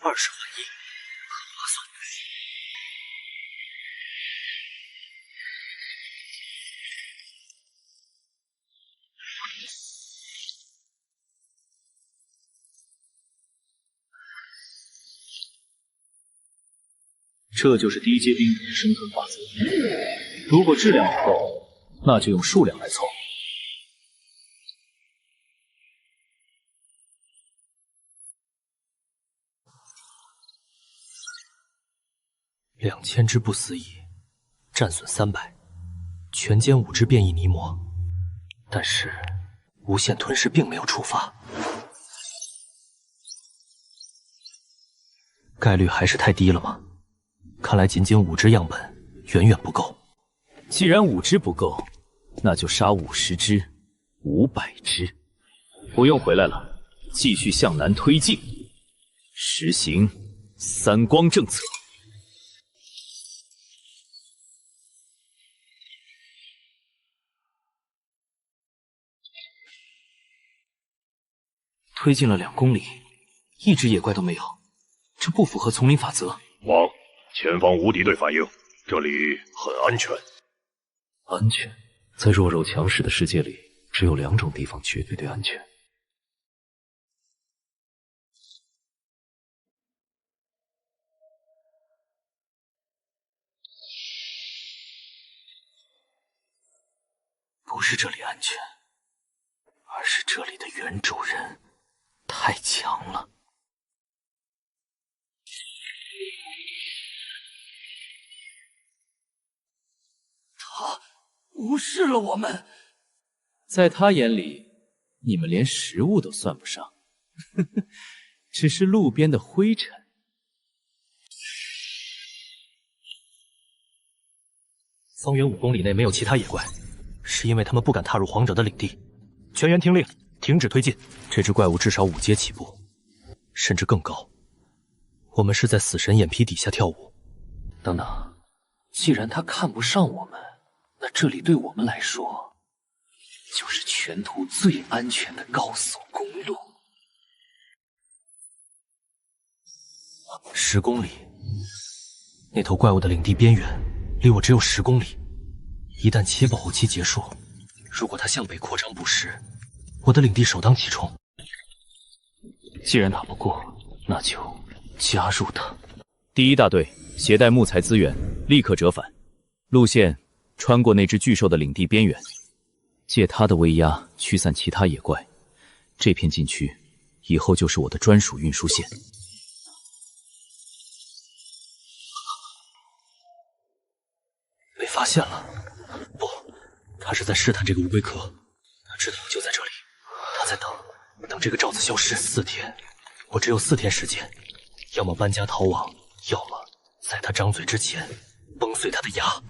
换1，很划算。这就是低阶兵种的生存法则。如果质量不够，那就用数量来凑。2000只不死蚁，战损300，全歼5只变异泥魔，但是无限吞噬并没有触发，概率还是太低了吗？看来仅仅5只样本远远不够。既然5只不够，那就杀50只，500只。不用回来了，继续向南推进，实行3光政策。推进了2公里，一只野怪都没有，这不符合丛林法则。王，前方无敌对反应，这里很安全。安全，在弱肉强食的世界里，只有2种地方绝对的安全。不是这里安全，而是这里的原主人太强了。他无视了我们，在他眼里，你们连食物都算不上，只是路边的灰尘。方圆5公里内没有其他野怪，是因为他们不敢踏入皇者的领地。全员听令，停止推进。这只怪物至少5阶起步，甚至更高。我们是在死神眼皮底下跳舞。等等，既然他看不上我们，那这里对我们来说就是全图最安全的高速公路。10公里，那头怪物的领地边缘离我只有10公里。一旦企业保护期结束，如果他向北扩张捕食，我的领地首当其冲。既然打不过，那就加入他。第1大队携带木材资源，立刻折返。路线穿过那只巨兽的领地边缘，借它的威压驱散其他野怪。这片禁区以后就是我的专属运输线。被发现了。不，他是在试探这个乌龟壳。他知道我就在这里，他在等这个罩子消失。4天，我只有4天时间，要么搬家逃亡，要么在他张嘴之前崩碎他的牙。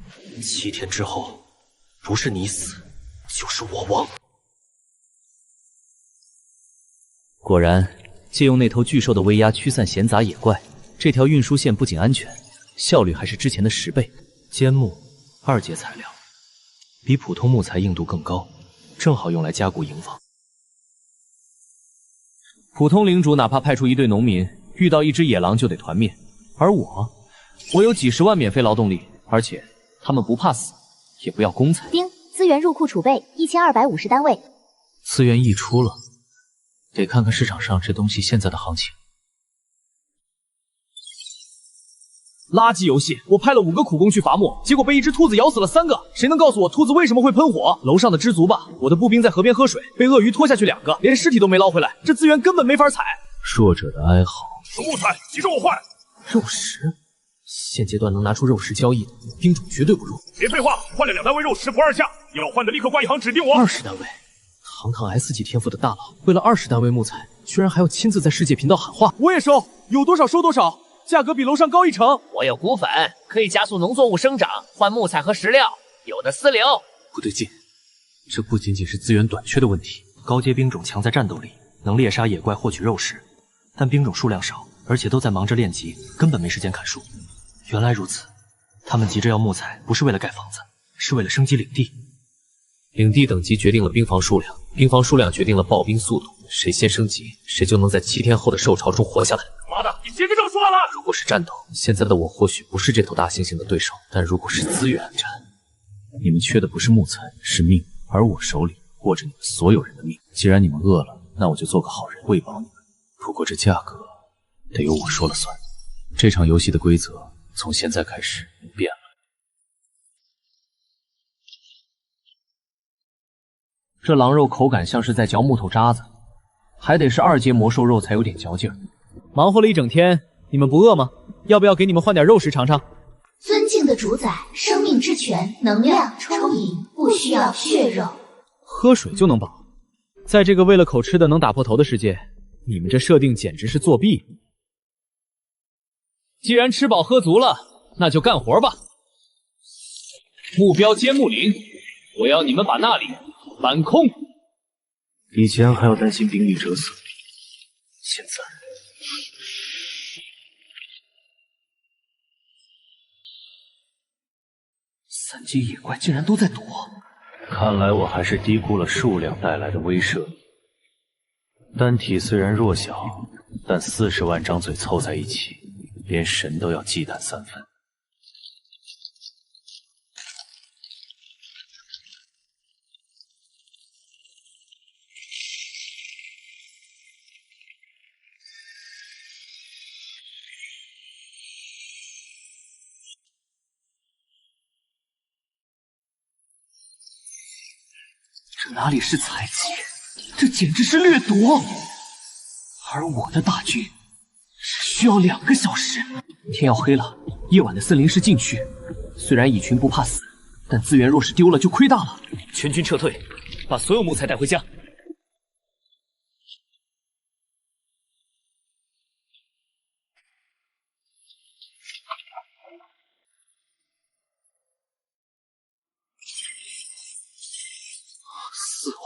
7天之后，不是你死，就是我亡。果然，借用那头巨兽的威压驱散闲杂野怪，这条运输线不仅安全，效率还是之前的10倍。尖木2阶材料，比普通木材硬度更高，正好用来加固营房。普通领主哪怕派出一队农民，遇到一只野狼就得团灭，而我有几10万免费劳动力，而且他们不怕死，也不要公财。丁，资源入库储备1250单位。资源溢出了，得看看市场上这东西现在的行情。垃圾游戏！我派了5个苦工去伐木，结果被一只兔子咬死了3个。谁能告诉我兔子为什么会喷火？楼上的知足吧！我的步兵在河边喝水，被鳄鱼拖下去2个，连尸体都没捞回来。这资源根本没法采。弱者的哀嚎。木材，急着我换。肉食，现阶段能拿出肉食交易的兵种绝对不弱。别废话，换了2单位肉食不2下，要换的立刻挂一行指定我。20单位，堂堂 S 级天赋的大佬，为了20单位木材，居然还要亲自在世界频道喊话。我也收，有多少收多少。价格比楼上高1成。我有骨粉，可以加速农作物生长，换木材和食料，有的私留。不对劲，这不仅仅是资源短缺的问题。高阶兵种强在战斗力，能猎杀野怪获取肉食，但兵种数量少，而且都在忙着练级，根本没时间砍树。原来如此，他们急着要木材，不是为了盖房子，是为了升级领地。领地等级决定了兵房数量，兵房数量决定了爆兵速度，谁先升级，谁就能在7天后的兽潮中活下来。妈的，你接着这么说了！如果是战斗，现在的我或许不是这头大猩猩的对手，但如果是资源战，你们缺的不是木材，是命，而我手里握着你们所有人的命。既然你们饿了，那我就做个好人，喂饱你们。不过这价格得由我说了算。这场游戏的规则从现在开始变了。这狼肉口感像是在嚼木头渣子，还得是2阶魔兽肉才有点嚼劲儿。忙活了一整天，你们不饿吗？要不要给你们换点肉食尝尝？尊敬的主宰，生命之泉，能量充盈，不需要血肉。喝水就能饱？在这个为了口吃的能打破头的世界，你们这设定简直是作弊。既然吃饱喝足了，那就干活吧。目标尖木林，我要你们把那里搬空。以前还要担心兵力折损，现在3阶野怪竟然都在躲，看来我还是低估了数量带来的威慑。单体虽然弱小，但40万张嘴凑在一起，连神都要忌惮3分。这哪里是采集，这简直是掠夺！而我的大军只需要2个小时。天要黑了，夜晚的森林是禁区。虽然蚁群不怕死，但资源若是丢了就亏大了。全军撤退，把所有木材带回家。4万。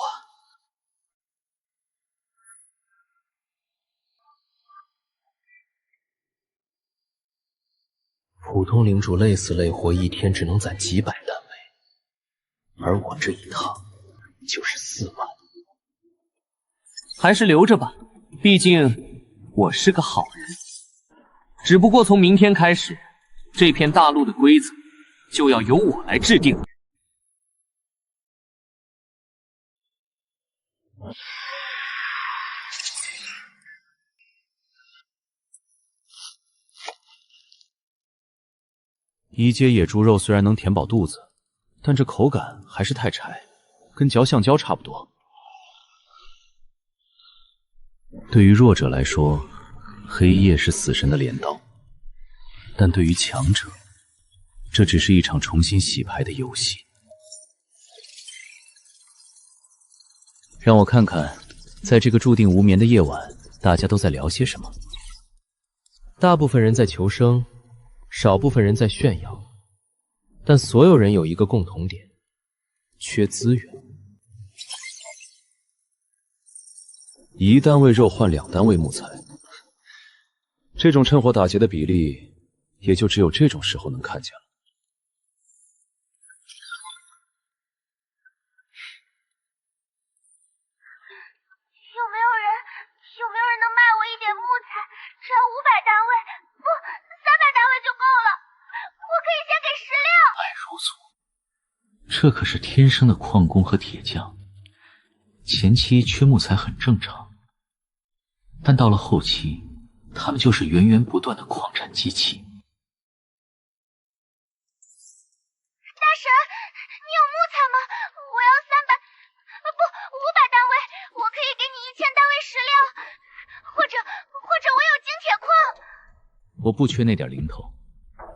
普通领主累死累活，1天只能攒几百单位，而我这一趟就是4万。还是留着吧，毕竟我是个好人。只不过从明天开始，这片大陆的规则就要由我来制定。1阶野猪肉虽然能填饱肚子，但这口感还是太柴，跟嚼橡胶差不多。对于弱者来说，黑夜是死神的镰刀，但对于强者，这只是一场重新洗牌的游戏。让我看看，在这个注定无眠的夜晚，大家都在聊些什么。大部分人在求生，少部分人在炫耀。但所有人有一个共同点，缺资源。1单位肉换2单位木材，这种趁火打劫的比例，也就只有这种时候能看见了。有没有人能卖我一点木材？只要500单位，不，300单位就够了。我可以先给食料。爱如醋，这可是天生的矿工和铁匠，前期缺木材很正常，但到了后期，他们就是源源不断的矿产机器。大神，你有木材吗？我要500单位，我可以给你1000单位食料，或者我有精铁矿。我不缺那点零头，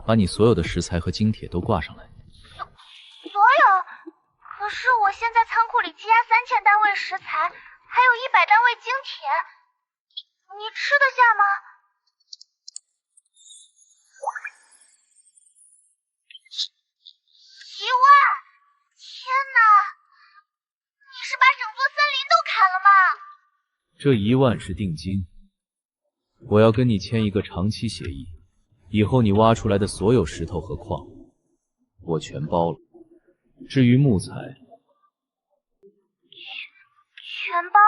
把你所有的食材和精铁都挂上来。所有？可是我现在仓库里积压3000单位食材，还有100单位精铁，你吃得下吗？1万！天哪！你是把整座森林都砍了吗？这1万是定金，我要跟你签一个长期协议，以后你挖出来的所有石头和矿，我全包了。至于木材，全包。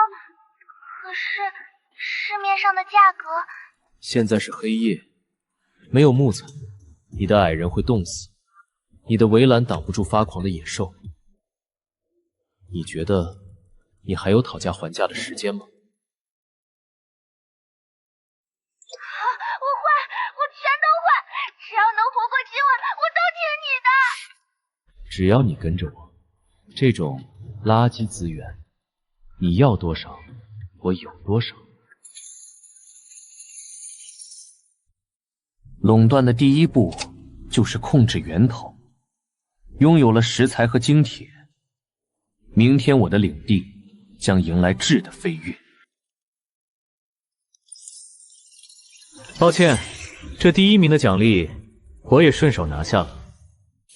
可是市面上的价格……现在是黑夜，没有木材，你的矮人会冻死，你的围栏挡不住发狂的野兽。你觉得你还有讨价还价的时间吗？我全都换，只要能活过今晚，我都听你的。只要你跟着我，这种垃圾资源，你要多少，我有多少。垄断的第一步就是控制源头，拥有了食材和精铁，明天我的领地将迎来质的飞跃。抱歉，这第1名的奖励我也顺手拿下了。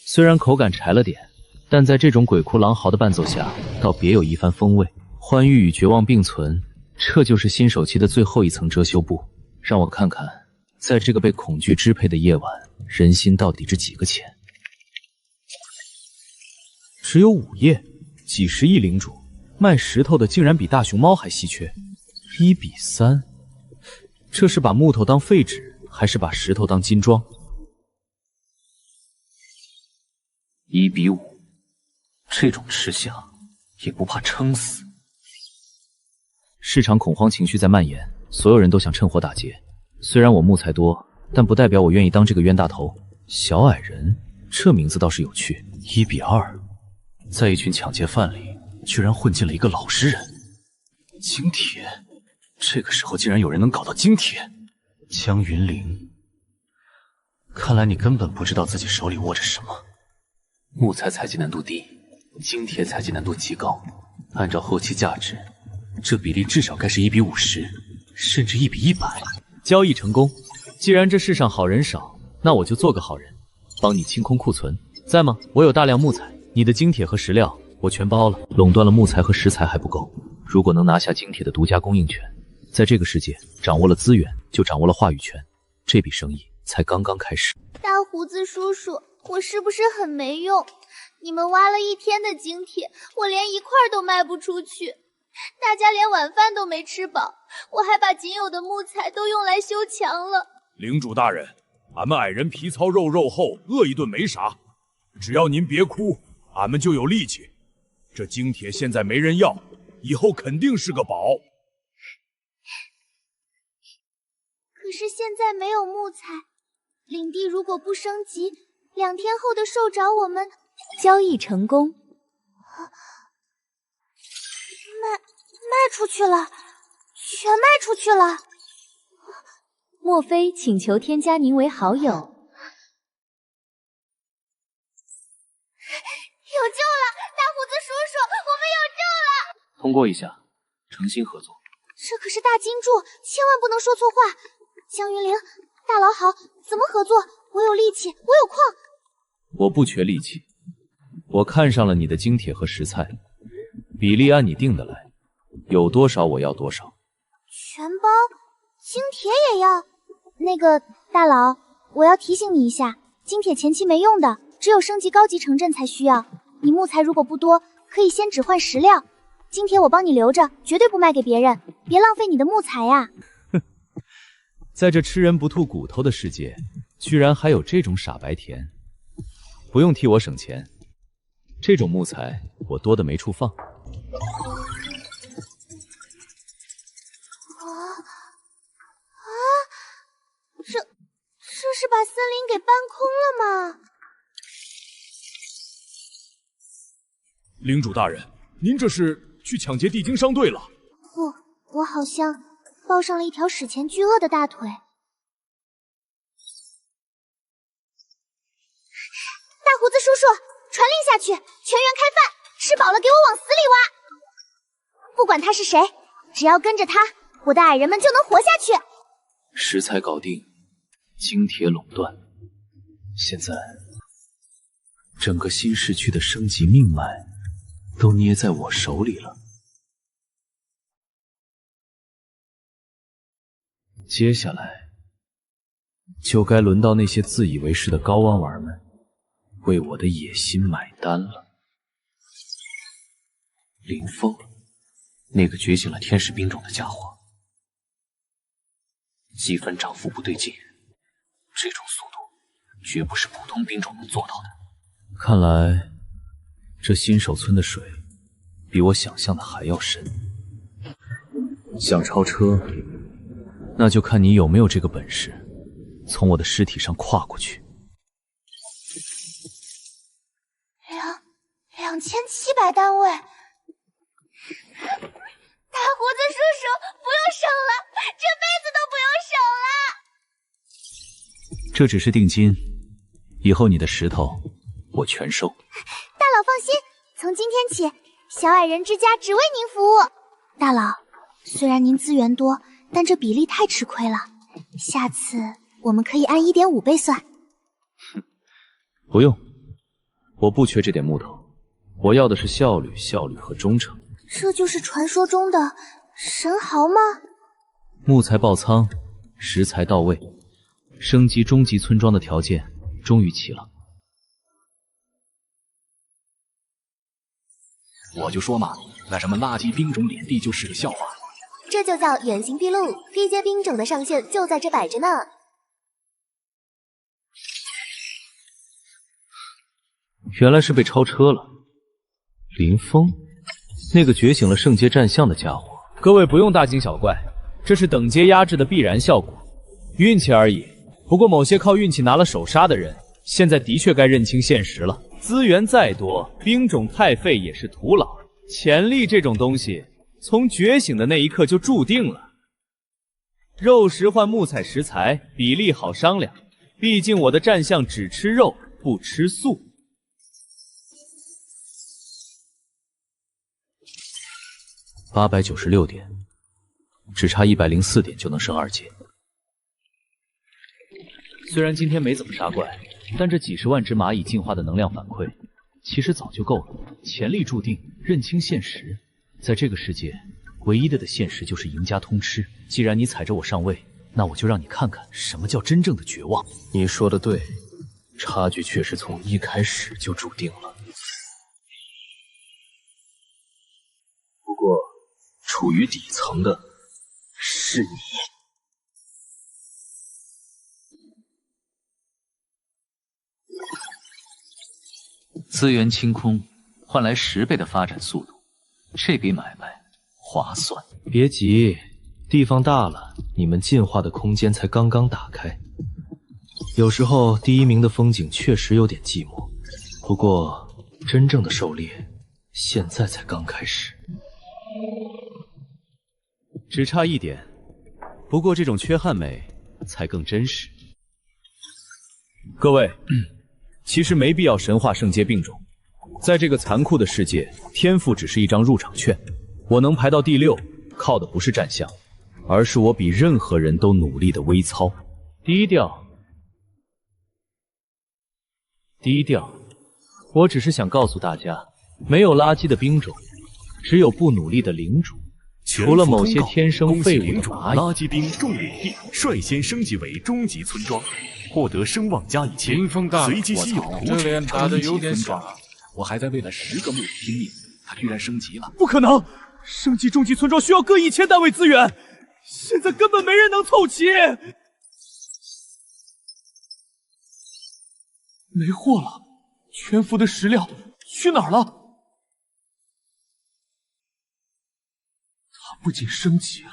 虽然口感柴了点，但在这种鬼哭狼嚎的伴奏下，倒别有一番风味。欢愉与绝望并存，这就是新手期的最后一层遮羞布。让我看看，在这个被恐惧支配的夜晚，人心到底值几个钱？只有5页，几十亿领主，卖石头的竟然比大熊猫还稀缺。1比3，这是把木头当废纸，还是把石头当金装？1比5，这种吃相也不怕撑死。市场恐慌情绪在蔓延，所有人都想趁火打劫。虽然我木材多，但不代表我愿意当这个冤大头。小矮人，这名字倒是有趣。1比2，在一群抢劫犯里，居然混进了一个老实人。精铁，这个时候竟然有人能搞到精铁。江云玲，看来你根本不知道自己手里握着什么。木材采集难度低，精铁采集难度极高，按照后期价值，这比例至少该是1比50，甚至1比100。交易成功。既然这世上好人少，那我就做个好人，帮你清空库存。在吗？我有大量木材，你的精铁和石料我全包了。垄断了木材和食材还不够，如果能拿下精铁的独家供应权，在这个世界掌握了资源，就掌握了话语权。这笔生意才刚刚开始。大胡子叔叔，我是不是很没用？你们挖了1天的精铁，我连1块都卖不出去，大家连晚饭都没吃饱，我还把仅有的木材都用来修墙了。领主大人，俺们矮人皮糙肉厚，饿一顿没啥，只要您别哭，俺们就有力气。这精铁现在没人要，以后肯定是个宝。可是现在没有木材，领地如果不升级，2天后的兽找我们。交易成功，卖出去了，全卖出去了。莫非请求添加您为好友？有救了，大胡子叔叔，我们有救了！通过一下，诚心合作。这可是大金柱，千万不能说错话。江云玲，大佬好，怎么合作？我有力气，我有矿。我不缺力气，我看上了你的精铁和食材，比例按你定的来，有多少我要多少。全包，精铁也要。那个大佬，我要提醒你一下，精铁前期没用的，只有升级高级城镇才需要。你木材如果不多，可以先只换食料，精铁我帮你留着，绝对不卖给别人，别浪费你的木材呀。在这吃人不吐骨头的世界，居然还有这种傻白甜。不用替我省钱，这种木材我多的没处放。这是把森林给搬空了吗？领主大人，您这是去抢劫地精商队了？不，我好像抱上了一条史前巨鳄的大腿。大胡子叔叔，传令下去，全员开饭，吃饱了给我往死里挖。不管他是谁，只要跟着他，我的矮人们就能活下去。食材搞定，精铁垄断，现在整个新市区的升级命脉都捏在我手里了。接下来就该轮到那些自以为是的高湾玩们为我的野心买单了。林峰，那个觉醒了天使兵种的家伙，积分涨幅不对劲，这种速度绝不是普通兵种能做到的。看来这新手村的水比我想象的还要深。想超车，那就看你有没有这个本事，从我的尸体上跨过去。2700单位。大胡子叔叔，不用省了，这辈子都不用省了。这只是定金，以后你的石头我全收。大佬放心，从今天起，小矮人之家只为您服务。大佬，虽然您资源多，但这比例太吃亏了，下次我们可以按1.5倍算。不用，我不缺这点木头，我要的是效率和忠诚。这就是传说中的神豪吗？木材爆仓，食材到位，升级终极村庄的条件终于齐了。我就说嘛，那什么垃圾兵种领地就是个笑话。这就叫远行毕露，低阶兵种的上限就在这摆着呢。原来是被超车了。林峰，那个觉醒了圣阶战象的家伙。各位不用大惊小怪，这是等阶压制的必然效果，运气而已。不过某些靠运气拿了首杀的人，现在的确该认清现实了。资源再多，兵种太废也是徒劳。潜力这种东西，从觉醒的那一刻就注定了。肉食换木材食材，比例好商量。毕竟我的战象只吃肉，不吃素。896点，只差104点就能升2阶。虽然今天没怎么杀怪，但这几十万只蚂蚁进化的能量反馈，其实早就够了。潜力注定，认清现实。在这个世界，唯一的现实就是赢家通吃。既然你踩着我上位，那我就让你看看什么叫真正的绝望。你说的对，差距确实从一开始就注定了。不过，处于底层的是你。资源清空，换来10倍的发展速度，这笔买卖划算。别急，地方大了，你们进化的空间才刚刚打开。有时候第一名的风景确实有点寂寞，不过真正的狩猎现在才刚开始。只差1点，不过这种缺憾美才更真实。各位，其实没必要神化圣阶病种，在这个残酷的世界，天赋只是一张入场券。我能排到第6，靠的不是战象，而是我比任何人都努力的微操。低调，低调。我只是想告诉大家，没有垃圾的兵种，只有不努力的领主。除了某些天生废物的蚂蚁，垃圾兵众领地率先升级为终极村庄，获得声望加1000，随机稀有图纸超级村庄。我还在为了10个木拼命，他居然升级了！不可能，升级终极村庄需要各1000单位资源，现在根本没人能凑齐。没货了，全服的食料去哪儿了？他不仅升级了，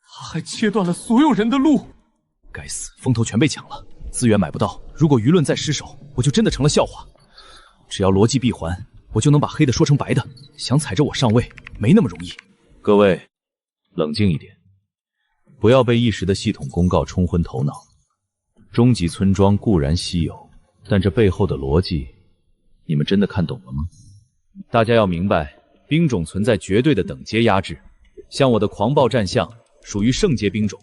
他还切断了所有人的路。该死，风头全被抢了，资源买不到。如果舆论再失手，我就真的成了笑话。只要逻辑闭环，我就能把黑的说成白的。想踩着我上位，没那么容易。各位，冷静一点，不要被一时的系统公告冲昏头脑。终极村庄固然稀有，但这背后的逻辑，你们真的看懂了吗？大家要明白，兵种存在绝对的等阶压制。像我的狂暴战象属于圣阶兵种，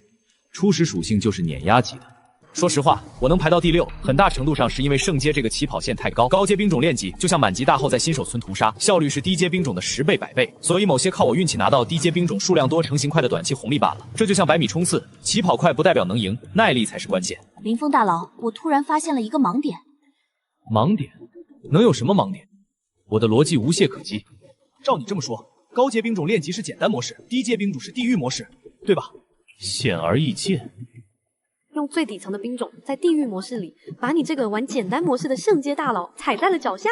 初始属性就是碾压级的。说实话，我能排到第6，很大程度上是因为圣阶这个起跑线太高。高阶兵种练级就像满级大后在新手村屠杀，效率是低阶兵种的10倍100倍，所以某些靠我运气拿到低阶兵种数量多、成型快的短期红利罢了。这就像100米冲刺，起跑快不代表能赢，耐力才是关键。林峰大佬，我突然发现了一个盲点。盲点？能有什么盲点？我的逻辑无懈可击。照你这么说，高阶兵种练级是简单模式，低阶兵种是地狱模式，对吧？显而易见。用最底层的兵种在地狱模式里，把你这个玩简单模式的圣阶大佬踩在了脚下。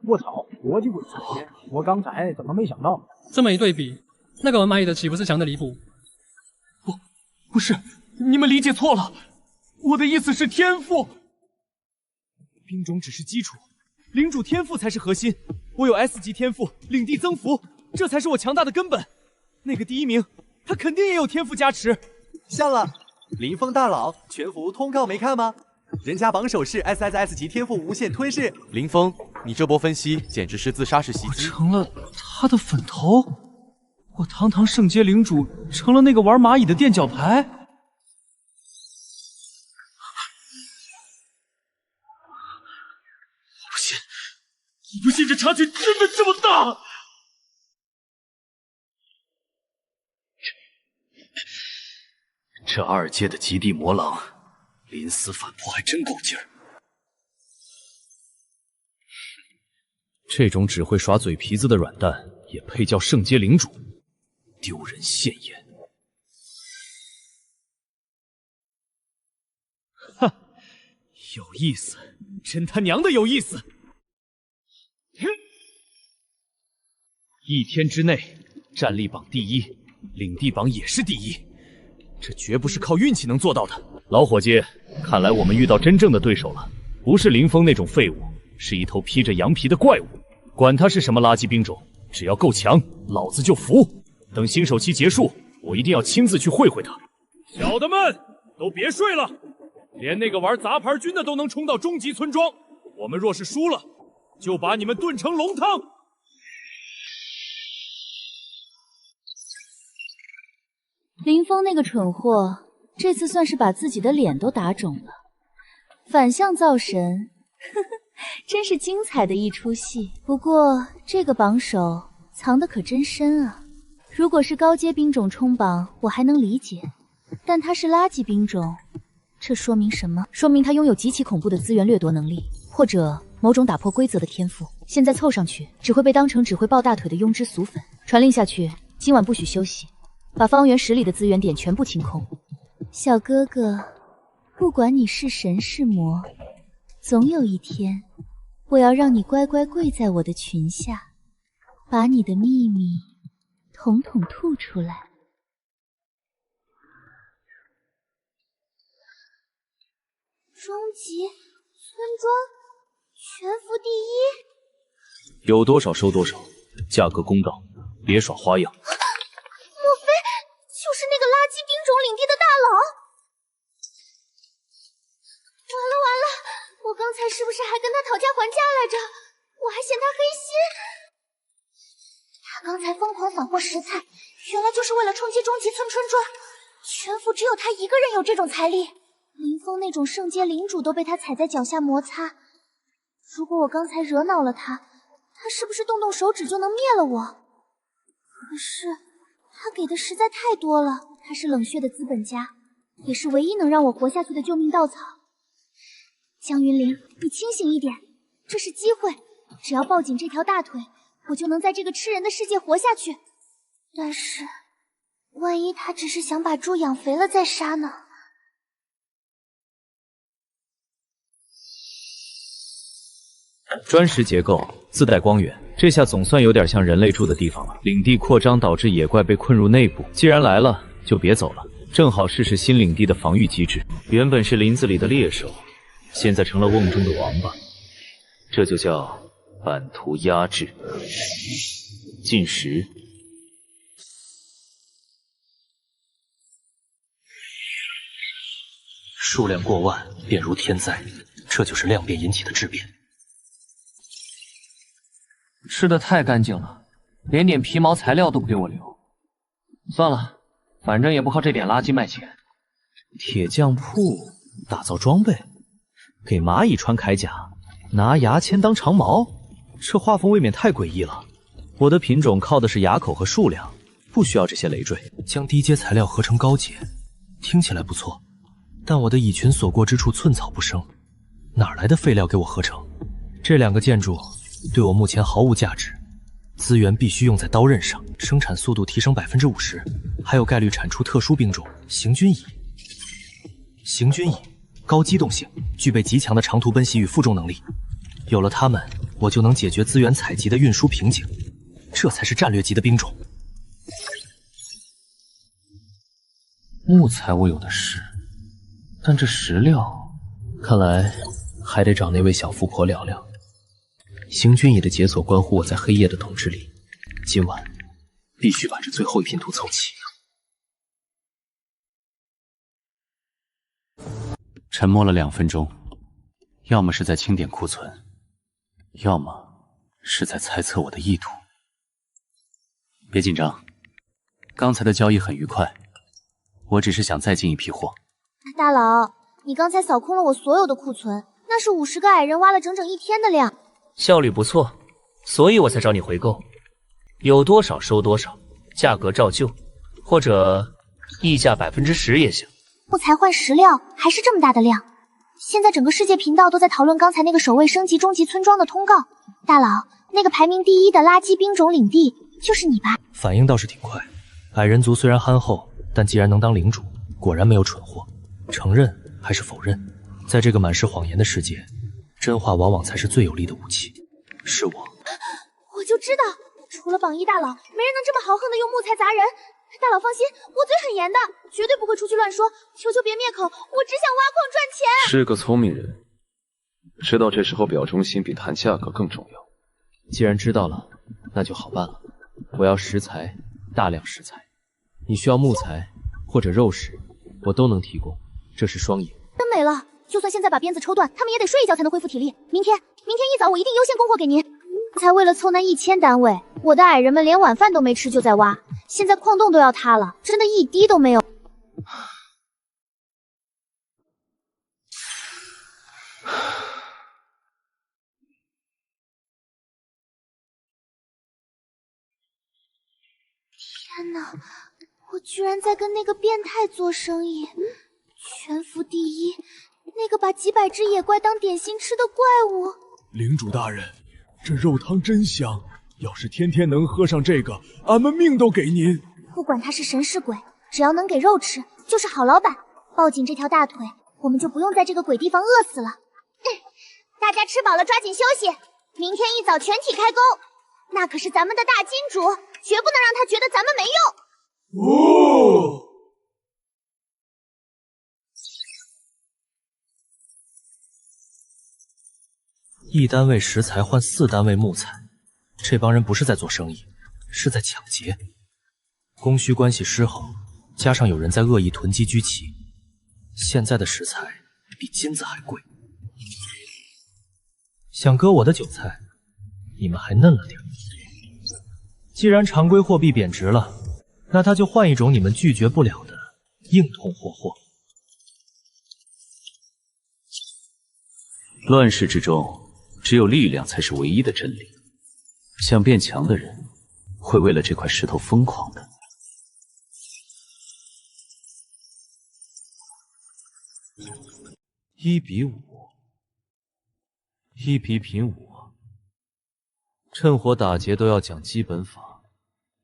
我操，逻辑鬼才！我刚才怎么没想到？这么一对比，那个玩蚂蚁的岂不是强的离谱？不是，你们理解错了，我的意思是天赋。兵种只是基础，领主天赋才是核心。我有 S 级天赋，领地增幅，这才是我强大的根本。那个第1名，他肯定也有天赋加持。笑了。林峰大佬，全服通告没看吗？人家榜首是 SSS 级天赋无限吞噬。林峰，你这波分析简直是自杀式袭击。我成了他的粉头，我堂堂圣阶领主成了那个玩蚂蚁的垫脚牌。我不信这差距真的这么大！这2阶的极地魔狼，临死反扑还真够劲儿。这种只会耍嘴皮子的软蛋，也配叫圣阶领主？丢人现眼！哈，有意思，真他娘的有意思！1天之内，战力榜第1，领地榜也是第1。这绝不是靠运气能做到的。老伙计，看来我们遇到真正的对手了，不是林峰那种废物，是一头披着羊皮的怪物。管他是什么垃圾兵种，只要够强，老子就服。等新手期结束，我一定要亲自去会会他。小的们都别睡了，连那个玩杂牌军的都能冲到终极村庄，我们若是输了，就把你们炖成龙汤。林峰那个蠢货，这次算是把自己的脸都打肿了。反向造神，呵呵，真是精彩的一出戏。不过这个榜首藏得可真深啊！如果是高阶兵种冲榜，我还能理解，但他是垃圾兵种，这说明什么？说明他拥有极其恐怖的资源掠夺能力，或者某种打破规则的天赋。现在凑上去，只会被当成只会抱大腿的庸脂俗粉。传令下去，今晚不许休息。把方圆10里的资源点全部清空。小哥哥，不管你是神是魔，总有一天，我要让你乖乖跪在我的裙下，把你的秘密统统吐出来。终极村庄全服第1，有多少收多少，价格公道，别耍花样。莫非就是那个垃圾兵种领地的大佬？完了完了，我刚才是不是还跟他讨价还价来着？我还嫌他黑心。他刚才疯狂扫货食材，原来就是为了冲击终极村庄。全服只有他一个人有这种财力，林峰那种圣阶领主都被他踩在脚下摩擦，如果我刚才惹恼了他，他是不是动动手指就能灭了我？可是他给的实在太多了，他是冷血的资本家，也是唯一能让我活下去的救命稻草。江云玲，你清醒一点，这是机会，只要抱紧这条大腿，我就能在这个吃人的世界活下去。但是，万一他只是想把猪养肥了再杀呢？砖石结构自带光源，这下总算有点像人类住的地方了。领地扩张导致野怪被困入内部，既然来了就别走了，正好试试新领地的防御机制。原本是林子里的猎手，现在成了瓮中的王八，这就叫版图压制。禁食。数量过万，便如天灾，这就是量变引起的质变。吃的太干净了，连点皮毛材料都不给我留。算了，反正也不靠这点垃圾卖钱。铁匠铺打造装备，给蚂蚁穿铠甲，拿牙签当长矛，这画风未免太诡异了。我的品种靠的是牙口和数量，不需要这些累赘。将低阶材料合成高阶，听起来不错，但我的蚁群所过之处寸草不生，哪来的废料给我合成？这两个建筑对我目前毫无价值，资源必须用在刀刃上，生产速度提升50%，还有概率产出特殊兵种行军蚁。行军蚁高机动性，具备极强的长途奔袭与负重能力，有了它们，我就能解决资源采集的运输瓶颈，这才是战略级的兵种。木材我有的是，但这石料，看来还得找那位小富婆聊聊。行军蚁的解锁关乎我在黑夜的统治力，今晚必须把这最后一拼图凑齐。沉默了2分钟，要么是在清点库存，要么是在猜测我的意图。别紧张，刚才的交易很愉快，我只是想再进一批货。大佬，你刚才扫空了我所有的库存，那是50个矮人挖了整整1天的量。效率不错，所以我才找你回购，有多少收多少，价格照旧，或者溢价10%也行。木材换石料，还是这么大的量。现在整个世界频道都在讨论刚才那个守卫升级终极村庄的通告。大佬，那个排名第1的垃圾兵种领地就是你吧？反应倒是挺快。矮人族虽然憨厚，但既然能当领主，果然没有蠢货。承认还是否认，在这个满是谎言的世界，真话往往才是最有力的武器。是我就知道，除了榜1大佬，没人能这么豪横的用木材砸人。大佬放心，我嘴很严的，绝对不会出去乱说，求求别灭口，我只想挖矿赚钱。是个聪明人，知道这时候表忠心比谈价格更重要。既然知道了，那就好办了。我要食材，大量食材。你需要木材或者肉食，我都能提供，这是双赢。真没了，就算现在把鞭子抽断，他们也得睡一觉才能恢复体力。明天一早我一定优先供货给您。才为了凑那1000单位，我的矮人们连晚饭都没吃就在挖，现在矿洞都要塌了，真的一滴都没有。天哪，我居然在跟那个变态做生意！全服第1，那个把几百只野怪当点心吃的怪物。领主大人，这肉汤真香，要是天天能喝上这个，俺们命都给您。不管他是神是鬼，只要能给肉吃，就是好老板。抱紧这条大腿，我们就不用在这个鬼地方饿死了。大家吃饱了抓紧休息，明天一早全体开工。那可是咱们的大金主，绝不能让他觉得咱们没用。哦，1单位食材换4单位木材，这帮人不是在做生意，是在抢劫。供需关系失衡，加上有人在恶意囤积居奇，现在的食材比金子还贵。想割我的韭菜，你们还嫩了点。既然常规货币贬值了，那他就换一种你们拒绝不了的硬通货货。乱世之中，只有力量才是唯一的真理。想变强的人，会为了这块石头疯狂的。1比5，1比5，趁火打劫都要讲基本法，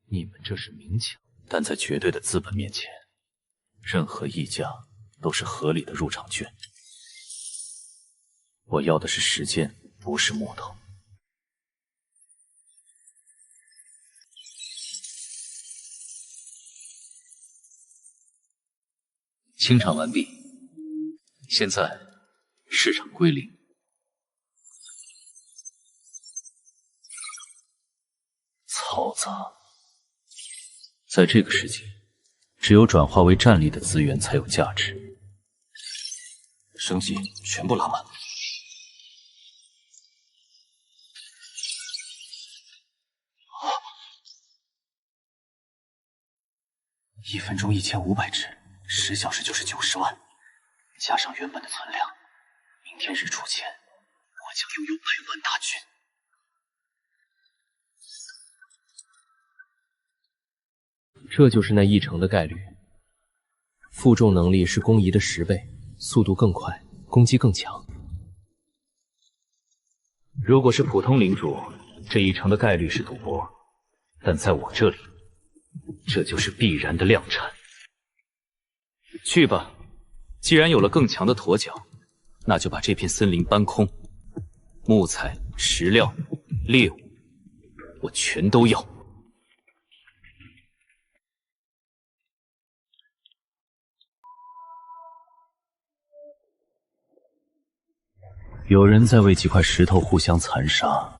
你们这是明抢。但在绝对的资本面前，任何溢价都是合理的入场券。我要的是时间，不是木头。清场完毕，现在市场归零。嘈杂，在这个世界，只有转化为战力的资源才有价值。升级全部拉满。1分钟1500只，10小时就是90万，加上原本的存量，明天日出前，我将拥有100万大军。这就是那1成的概率。负重能力是攻移的10倍，速度更快，攻击更强。如果是普通领主，这1成的概率是赌博，但在我这里，这就是必然的量产。去吧，既然有了更强的驼脚，那就把这片森林搬空，木材、石料、猎物，我全都要。有人在为几块石头互相残杀，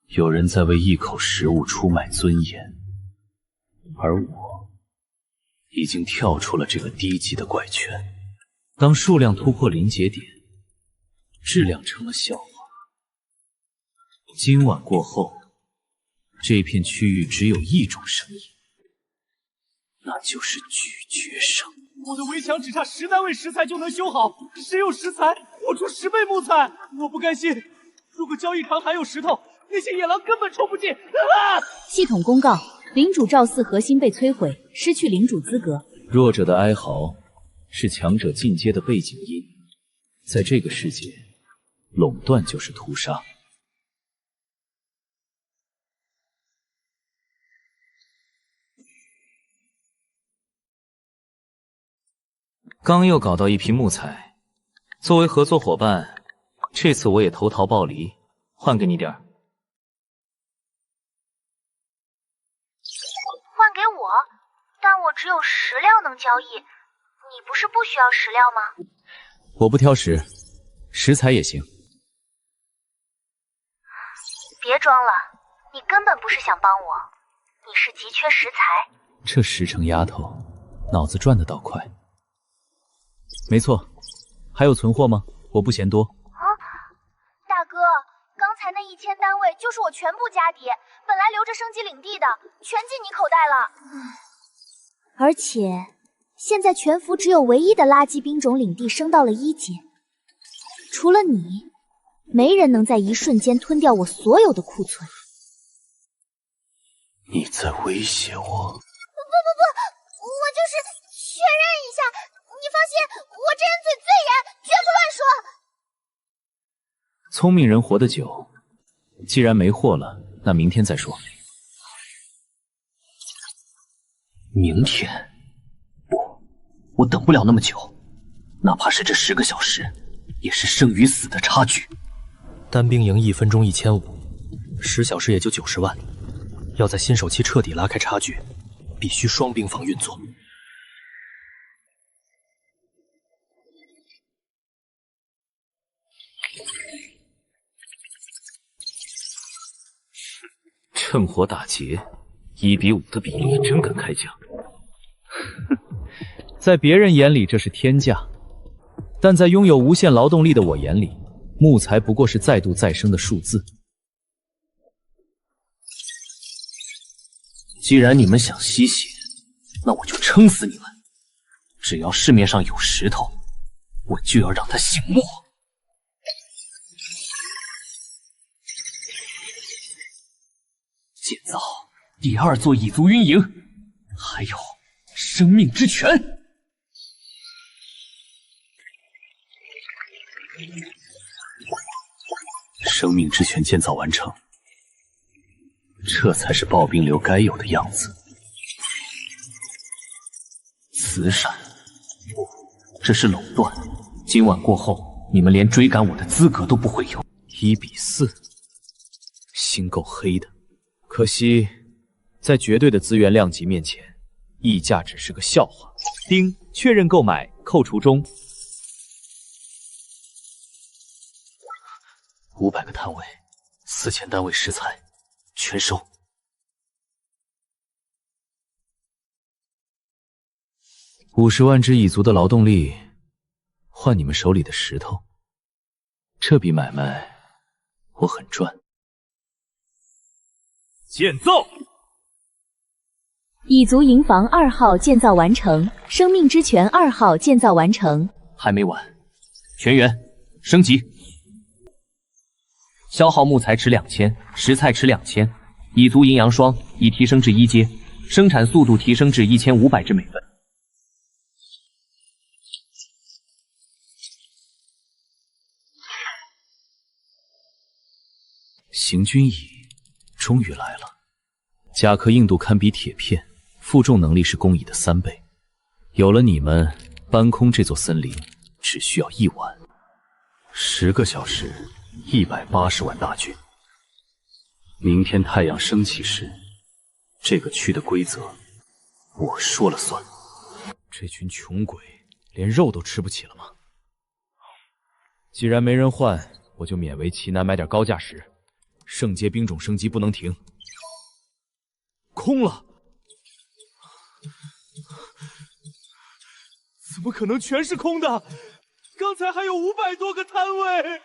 有人在为一口食物出卖尊严，而我已经跳出了这个低级的怪圈。当数量突破临界点，质量成了笑话。今晚过后，这片区域只有一种声音，那就是咀嚼声。我的围墙只差10单位石材就能修好，谁有石材，我出10倍木材。我不甘心，如果交易场还有石头，那些野狼根本冲不进。系统公告：领主赵四核心被摧毁，失去领主资格。弱者的哀嚎是强者进阶的背景音，在这个世界，垄断就是屠杀。刚又搞到一批木材，作为合作伙伴，这次我也投桃报李，换给你点儿。换给我？但我只有石料能交易，你不是不需要石料吗？我不挑食，食材也行。别装了，你根本不是想帮我，你是急缺食材。这石城丫头，脑子转得倒快。没错，还有存货吗？我不嫌多。啊，大哥，刚才那1000单位就是我全部家底，本来留着升级领地的，全进你口袋了。而且现在全服只有唯一的垃圾兵种领地升到了1阶，除了你，没人能在一瞬间吞掉我所有的库存。你在威胁我？不，我就是确认一下。你放心，我这人嘴最严，绝不乱说。聪明人活得久，既然没货了，那明天再说。明天？不，我等不了那么久，哪怕是这10个小时，也是生与死的差距。单兵营1分钟1500，10小时也就90万。要在新手期彻底拉开差距，必须双兵房运作。趁火打劫，1比5的比例真敢开价。在别人眼里这是天价，但在拥有无限劳动力的我眼里，木材不过是再度再生的数字。既然你们想吸血，那我就撑死你们！只要市面上有石头，我就要让它醒目。第2座蚁族运营，还有生命之泉。生命之泉建造完成，这才是暴冰流该有的样子。慈善？不，这是垄断。今晚过后，你们连追赶我的资格都不会有。1比4，心够黑的。可惜，在绝对的资源量级面前，溢价只是个笑话。丁，确认购买，扣除中。 500个摊位，4000单位食材，全收。50万只蚁族的劳动力，换你们手里的石头，这笔买卖我很赚。建造。蚁族营房2号建造完成，生命之泉2号建造完成。还没完，全员升级。 消耗木材池2000，食材池2000，蚁族阴阳霜已提升至1阶，生产速度提升至1500只每分。行军蚁终于来了，甲壳硬度堪比铁片，负重能力是工蚁的3倍。有了你们，搬空这座森林只需要1晚，10个小时。 180万大军。明天太阳升起时，这个区的规则我说了算。这群穷鬼连肉都吃不起了吗？既然没人换，我就勉为其难买点高价石。圣阶兵种升级不能停。空了，怎么可能全是空的？刚才还有500多个摊位。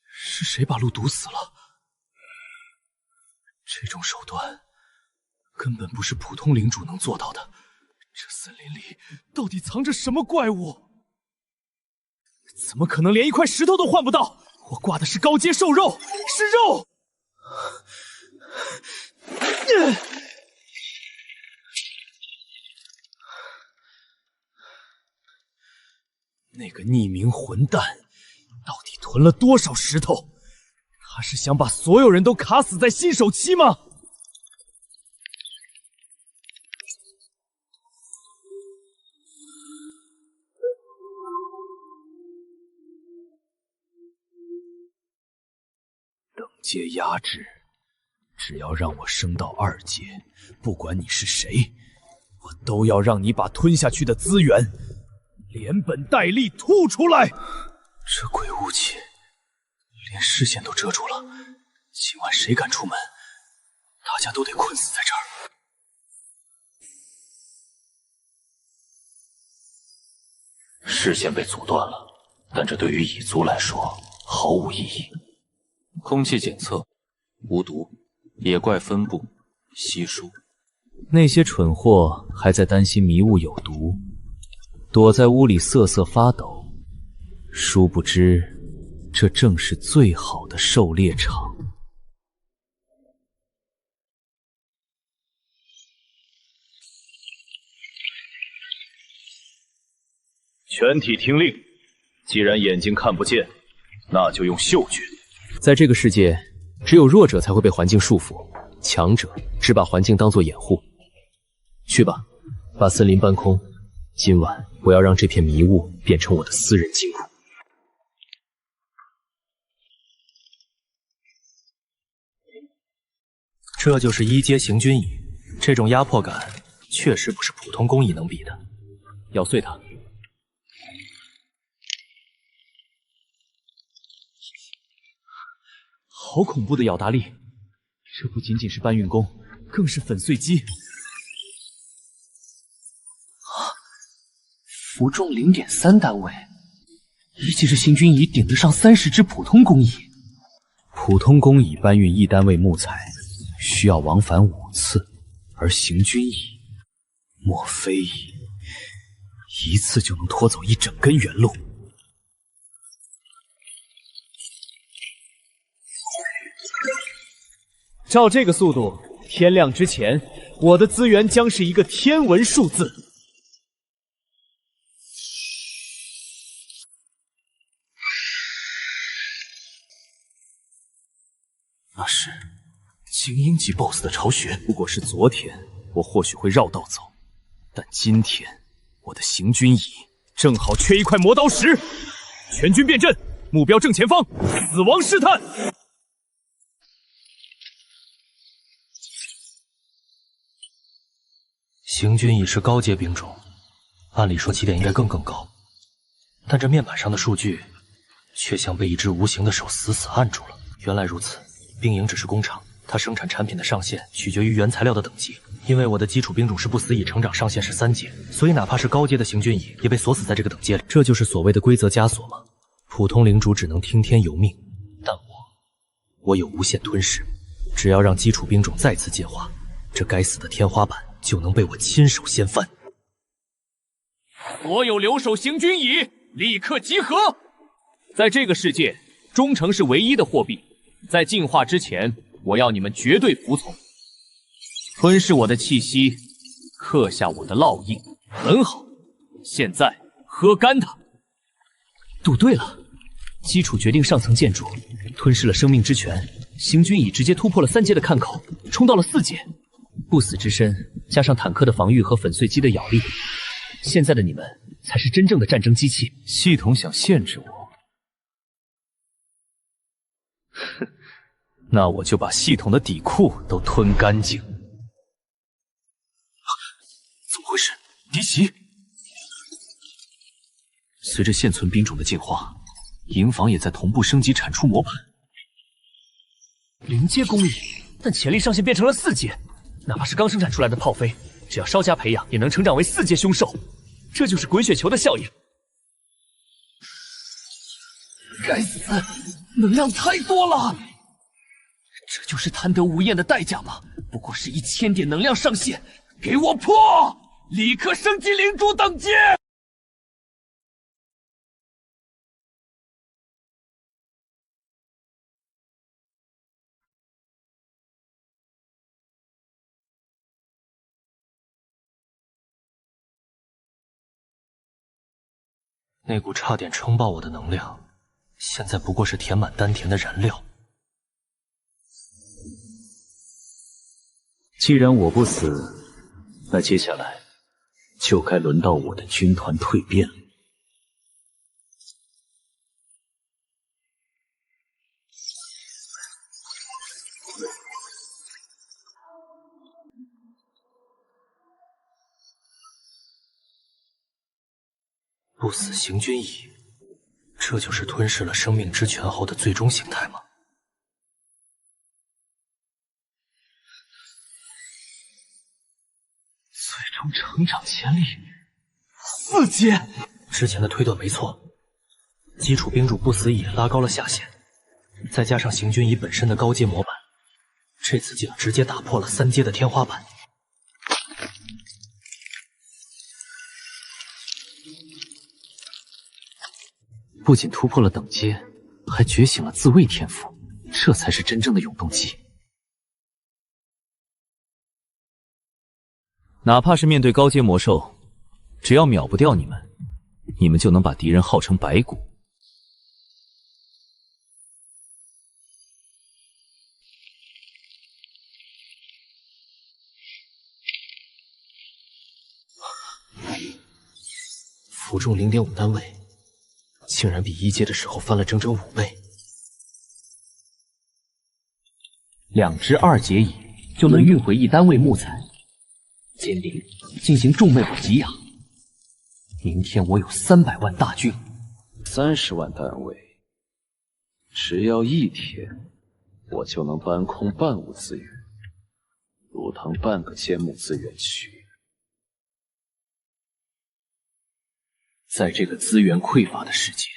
是谁把路堵死了？这种手段根本不是普通领主能做到的。这森林里到底藏着什么怪物？怎么可能连一块石头都换不到？我挂的是高阶兽肉，是肉！那个匿名混蛋到底囤了多少石头？他是想把所有人都卡死在新手期吗？等阶压制，只要让我升到2阶，不管你是谁，我都要让你把吞下去的资源 连本带利吐出来！这鬼雾气连视线都遮住了，今晚谁敢出门，大家都得困死在这儿。视线被阻断了，但这对于蚁族来说毫无意义。空气检测无毒，野怪分布稀疏。那些蠢货还在担心迷雾有毒， 躲在屋里瑟瑟发抖，殊不知，这正是最好的狩猎场。全体听令！既然眼睛看不见，那就用嗅觉。在这个世界，只有弱者才会被环境束缚，强者只把环境当作掩护。去吧，把森林搬空。今晚我要让这片迷雾变成我的私人金库。这就是1阶行军蚁，这种压迫感确实不是普通工蚁能比的。咬碎它。 好恐怖的咬大力！这不仅仅是搬运工，更是粉碎机。负重0.3单位，1级是行军蚁顶得上30只普通工蚁。普通工蚁搬运1单位木材需要往返5次，而行军蚁莫非一次就能拖走一整根原路。照这个速度，天亮之前，我的资源将是一个天文数字。那是精英级 BOSS 的巢穴。如果是昨天，我或许会绕道走，但今天我的行军椅正好缺一块磨刀石。全军变阵，目标正前方，死亡试探。行军椅是高阶兵种，按理说起点应该更高，但这面板上的数据却像被一只无形的手死死按住了。原来如此，兵营只是工厂，它生产产品的上限取决于原材料的等级。因为我的基础兵种是不死蚁，成长上限是3阶，所以哪怕是高阶的行军蚁也被锁死在这个等阶里。这就是所谓的规则枷锁吗？普通领主只能听天由命，但我有无限吞噬，只要让基础兵种再次进化，这该死的天花板就能被我亲手掀翻。所有留守行军蚁立刻集合！在这个世界，忠诚是唯一的货币。在进化之前，我要你们绝对服从，吞噬我的气息，刻下我的烙印。很好，现在喝干它。赌对了，基础决定上层建筑，吞噬了生命之泉，行军蚁直接突破了3阶的看口，冲到了4阶。不死之身加上坦克的防御和粉碎机的咬力，现在的你们才是真正的战争机器。系统想限制我，哼，那我就把系统的底库都吞干净。怎么回事？敌袭！随着现存兵种的进化，营房也在同步升级产出模板。0阶工艺，但潜力上限变成了4阶。哪怕是刚生产出来的炮飞，只要稍加培养，也能成长为4阶凶兽。这就是滚雪球的效应。该死，能量太多了！这就是贪得无厌的代价吗？不过是1000点能量上限，给我破！立刻升级领主等级！那股差点撑爆我的能量，现在不过是填满丹田的燃料。既然我不死，那接下来就该轮到我的军团蜕变了。不死行军蚁，这就是吞噬了生命之泉后的最终形态吗？最终成长潜力4阶，之前的推断没错，基础兵种不死蚁拉高了下限，再加上行军蚁本身的高阶模板，这次竟直接打破了3阶的天花板。不仅突破了等阶，还觉醒了自卫天赋，这才是真正的永动机。哪怕是面对高阶魔兽，只要秒不掉你们，你们就能把敌人耗成白骨。负重0.5单位，竟然比1阶的时候翻了整整5倍。2只2阶蚁就能运回1单位木材，坚定进行重脉补给养。明天我有300万大军，30万单位，只要1天，我就能搬空半物资源，如同半个坚木资源区。在这个资源匮乏的世界，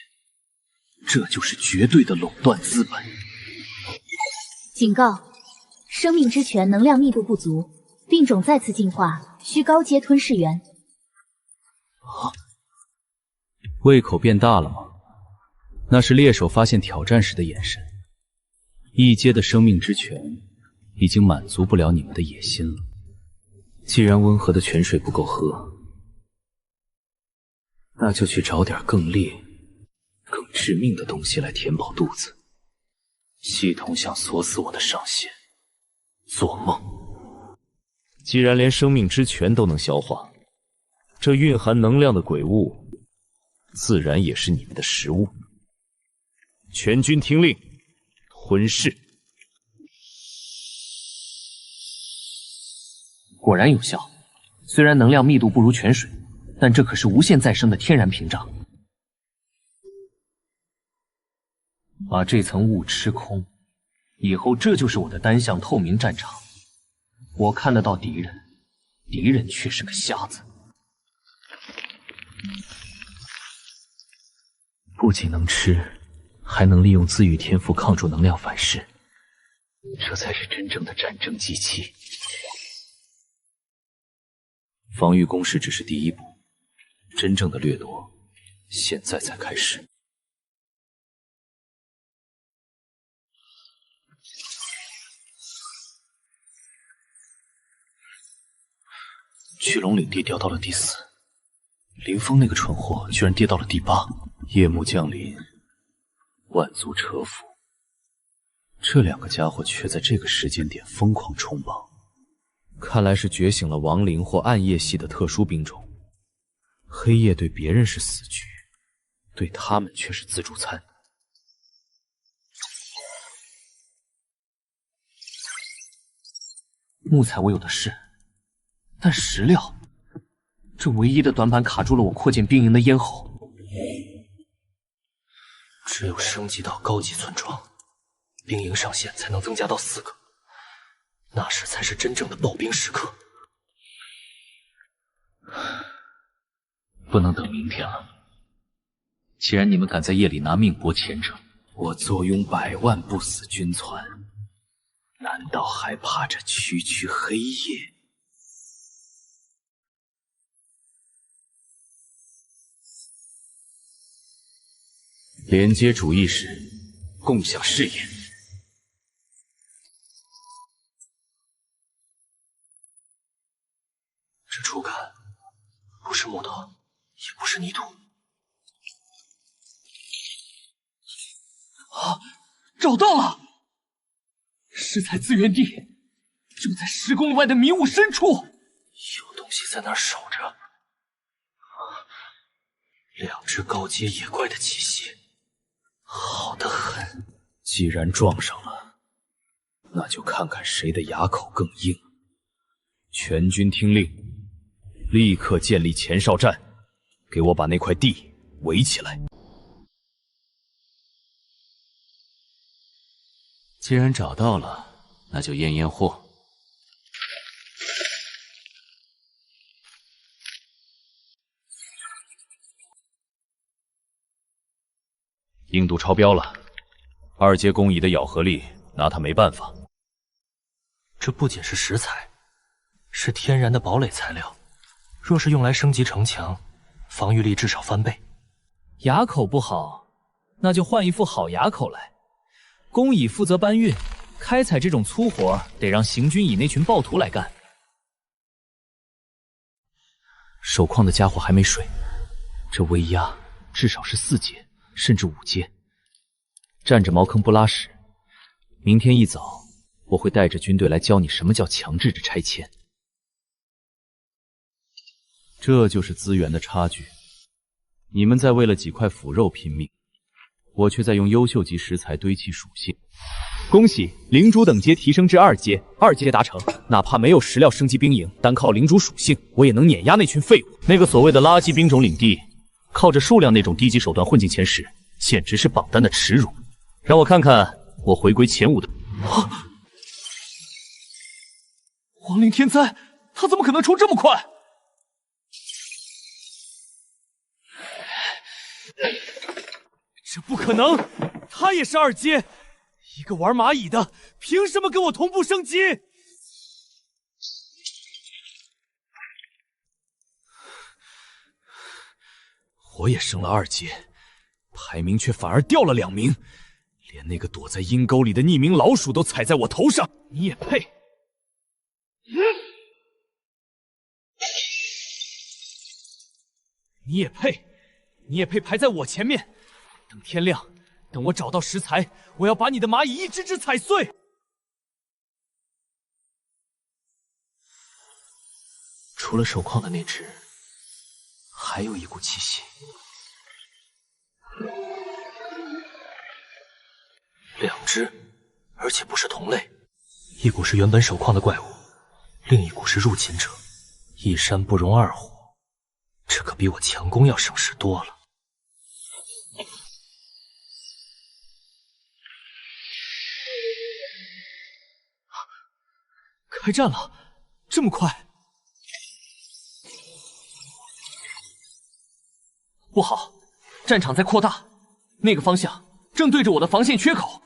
这就是绝对的垄断资本。警告：生命之泉能量密度不足，病种再次进化，需高阶吞噬源。胃口变大了吗？那是猎手发现挑战时的眼神。一阶的生命之泉已经满足不了你们的野心了。既然温和的泉水不够喝，那就去找点更烈、更致命的东西来填饱肚子。系统想锁死我的上限，做梦！既然连生命之泉都能消化，这蕴含能量的鬼物，自然也是你们的食物。全军听令，吞噬！果然有效，虽然能量密度不如泉水，但这可是无限再生的天然屏障。把这层雾吃空，以后这就是我的单向透明战场。我看得到敌人，敌人却是个瞎子。不仅能吃，还能利用自愈天赋抗住能量反噬，这才是真正的战争机器。防御攻势只是第一步，真正的掠夺现在才开始。巨龙领地掉到了第4，林峰那个蠢货居然跌到了第8。夜幕降临，万族蛰伏，这2个家伙却在这个时间点疯狂冲榜，看来是觉醒了亡灵或暗夜系的特殊兵种。黑夜对别人是死局，对他们却是自助餐。木材我有的是，但石料，这唯一的短板卡住了我扩建兵营的咽喉。只有升级到高级村庄，兵营上限才能增加到4个，那时才是真正的爆兵时刻。不能等明天了。既然你们敢在夜里拿命搏前者，我坐拥100万不死军团，难道还怕这区区黑夜？连接主意识，共享视野。这触感不是木头，也不是泥土。啊！找到了！石材资源地就在10公里外的迷雾深处。有东西在那儿守着。2只高阶野怪的气息，好得很。既然撞上了，那就看看谁的牙口更硬。全军听令，立刻建立前哨站，给我把那块地围起来。既然找到了，那就验验货。硬度超标了，2阶工蚁的咬合力拿它没办法。这不仅是石材，是天然的堡垒材料，若是用来升级城墙，防御力至少翻倍。牙口不好，那就换一副好牙口来。工蚁负责搬运，开采这种粗活得让行军蚁那群暴徒来干。守矿的家伙还没睡，这威压至少是4阶，甚至5阶。占着茅坑不拉屎，明天一早我会带着军队来教你什么叫强制着拆迁。这就是资源的差距。你们在为了几块腐肉拼命，我却在用优秀级石材堆砌属性。恭喜，领主等阶提升至2阶，2阶达成。哪怕没有石料升级兵营，单靠领主属性，我也能碾压那群废物。那个所谓的垃圾兵种领地，靠着数量那种低级手段混进前10，简直是榜单的耻辱。让我看看我回归前5的。亡灵天灾，他怎么可能冲这么快？这不可能，他也是2阶，一个玩蚂蚁的，凭什么跟我同步升级？我也升了2阶，排名却反而掉了2名，连那个躲在阴沟里的匿名老鼠都踩在我头上。你也配？你也配？你也配排在我前面？等天亮，等我找到食材，我要把你的蚂蚁一只只踩碎。除了手铐的那只，还有一股气息。2只，而且不是同类，一股是原本手铐的怪物，另一股是入侵者。一山不容2虎，这可比我强攻要省事多了。开战了，这么快？不好，战场在扩大，那个方向正对着我的防线缺口。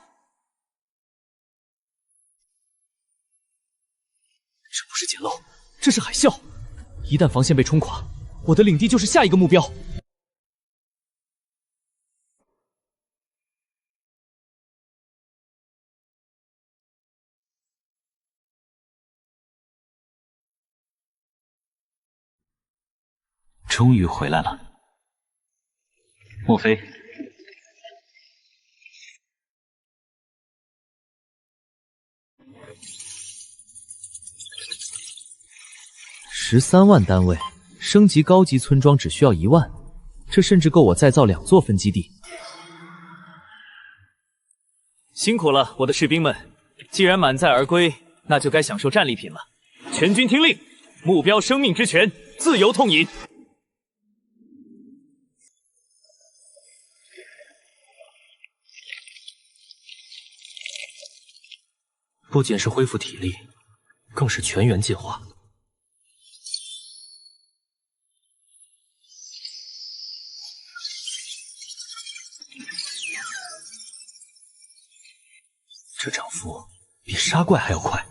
这不是捡漏，这是海啸。一旦防线被冲垮，我的领地就是下一个目标。终于回来了，莫非？13万单位升级高级村庄只需要1万，这甚至够我再造2座分基地。辛苦了，我的士兵们！既然满载而归，那就该享受战利品了。全军听令，目标生命之泉，自由痛饮。不仅是恢复体力，更是全员进化。这涨幅比杀怪还要快，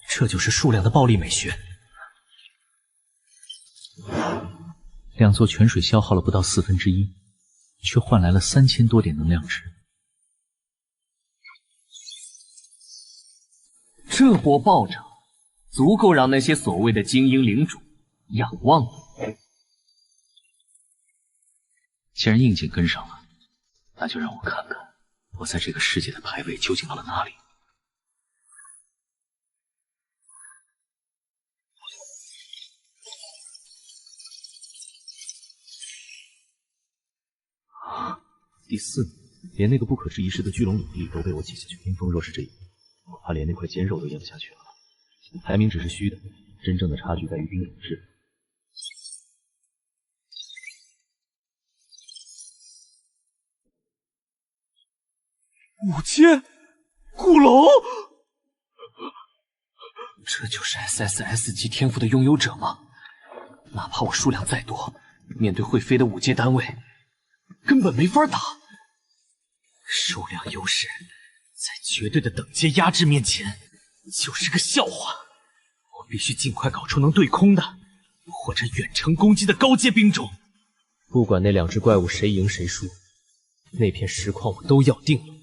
这就是数量的暴力美学。2座泉水消耗了不到1/4，却换来了3000多点能量值。这波暴涨，足够让那些所谓的精英领主仰望了。既然应景跟上了，那就让我看看我在这个世界的排位究竟到了哪里。第4名，连那个不可置疑式的巨龙领地都被我挤下去。冰封若是这一步，我怕连那块坚肉都咽不下去了。排名只是虚的，真正的差距在于兵种质。5000古龙，这就是 SSS 级天赋的拥有者吗？哪怕我数量再多，面对会飞的5阶单位，根本没法打。数量优势在绝对的等阶压制面前就是个笑话。我必须尽快搞出能对空的或者远程攻击的高阶兵种。不管那2只怪物谁赢谁输，那片石矿我都要定了。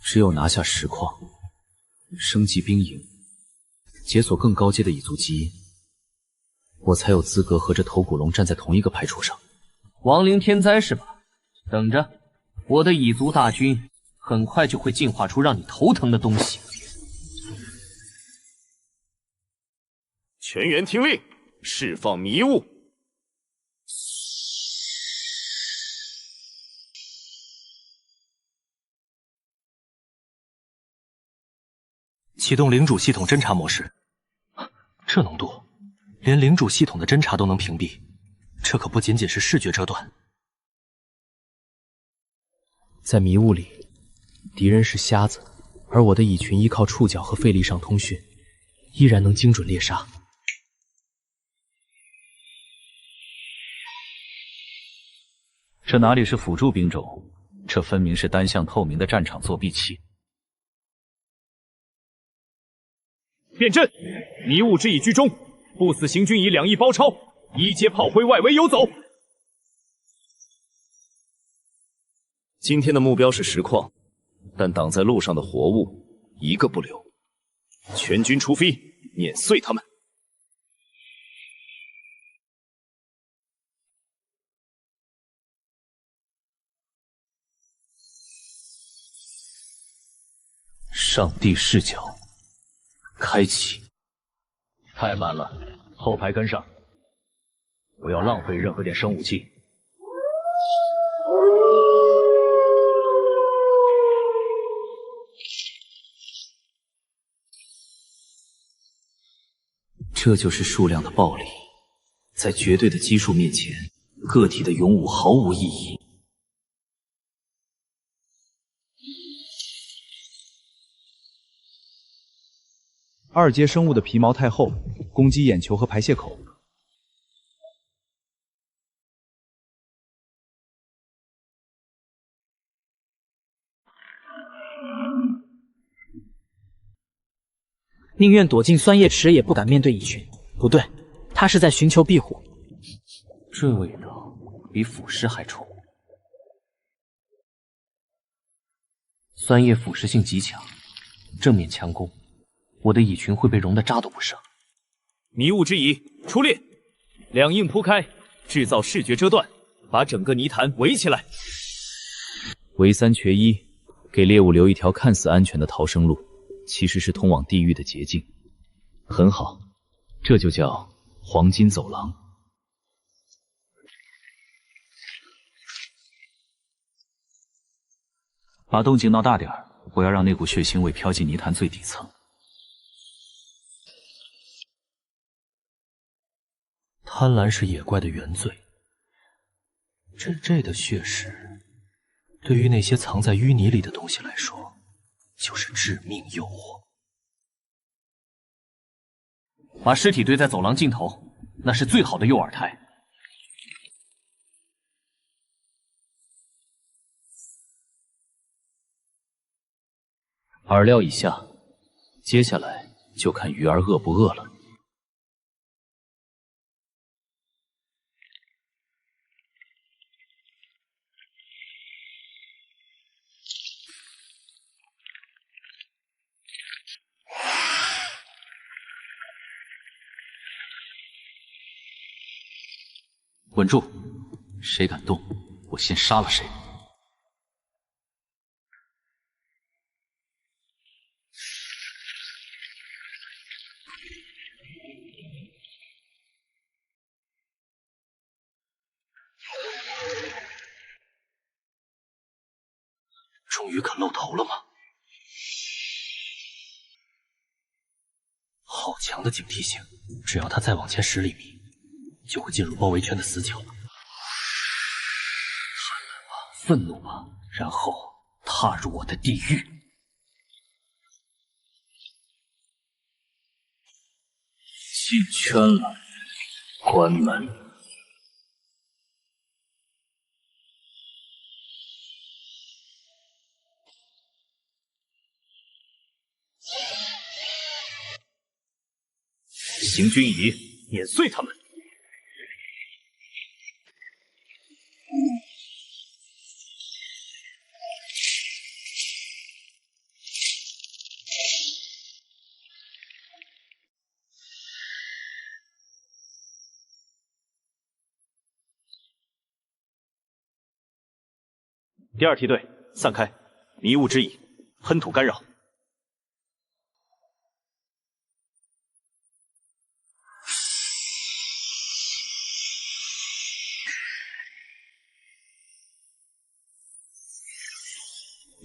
只有拿下石矿，升级兵营，解锁更高阶的蚁族基因，我才有资格和这头古龙站在同一个排除上。亡灵天灾是吧？等着，我的蚁族大军很快就会进化出让你头疼的东西。全员听令，释放迷雾。启动领主系统侦查模式。这浓度，连领主系统的侦查都能屏蔽，这可不仅仅是视觉遮断。在迷雾里，敌人是瞎子，而我的蚁群依靠触角和费力上通讯，依然能精准猎杀。这哪里是辅助兵种，这分明是单向透明的战场作弊器。变阵，迷雾之蚁居中，不死行军以2翼包抄，1阶炮灰外围游走。今天的目标是石矿，但挡在路上的活物一个不留，全军出击，碾碎他们。上帝视角开启。太慢了，后排跟上，不要浪费任何点生武器。这就是数量的暴力，在绝对的基数面前，个体的勇武毫无意义。2阶生物的皮毛太厚，攻击眼球和排泄口。宁愿躲进酸液池，也不敢面对蚁群。不对，他是在寻求庇护。这味道比腐蚀还冲。酸液腐蚀性极强，正面强攻，我的蚁群会被融得渣都不剩。迷雾之蚁出列，2印铺开，制造视觉遮断，把整个泥潭围起来。围3缺1，给猎物留一条看似安全的逃生路。其实是通往地狱的捷径，很好，这就叫黄金走廊。把动静闹大点儿，我要让那股血腥味飘进泥潭最底层。贪婪是野怪的原罪，这的血食，对于那些藏在淤泥里的东西来说，就是致命诱惑。把尸体堆在走廊尽头，那是最好的诱饵台。饵料已下，接下来就看鱼儿饿不饿了。稳住！谁敢动，我先杀了谁。终于肯露头了吗？好强的警惕性！只要他再往前10厘米，就会进入包围圈的死角。愤怒吧，然后踏入我的地狱。进圈了，关门。行军蚁，碾碎他们！第2梯队散开，迷雾之蚁，喷土干扰。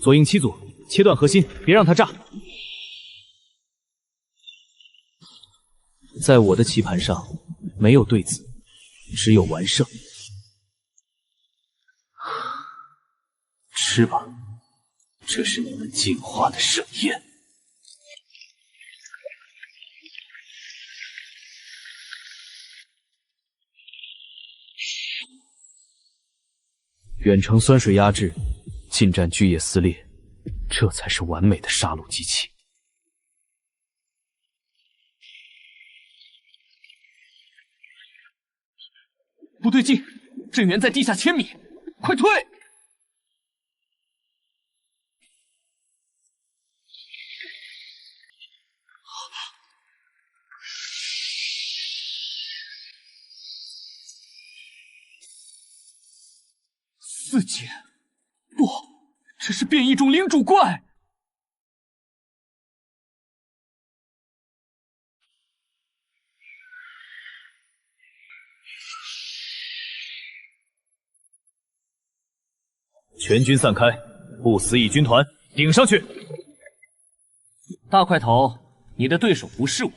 左营7组，切断核心，别让它炸。在我的棋盘上，没有对子，只有完胜。吃吧，这是你们进化的盛宴。远程酸水压制，近战巨液撕裂，这才是完美的杀戮机器。不对劲，镇元在地下千米，快退！四阶，不，这是变异种领主怪。全军散开，不死蚁军团顶上去！大块头，你的对手不是我。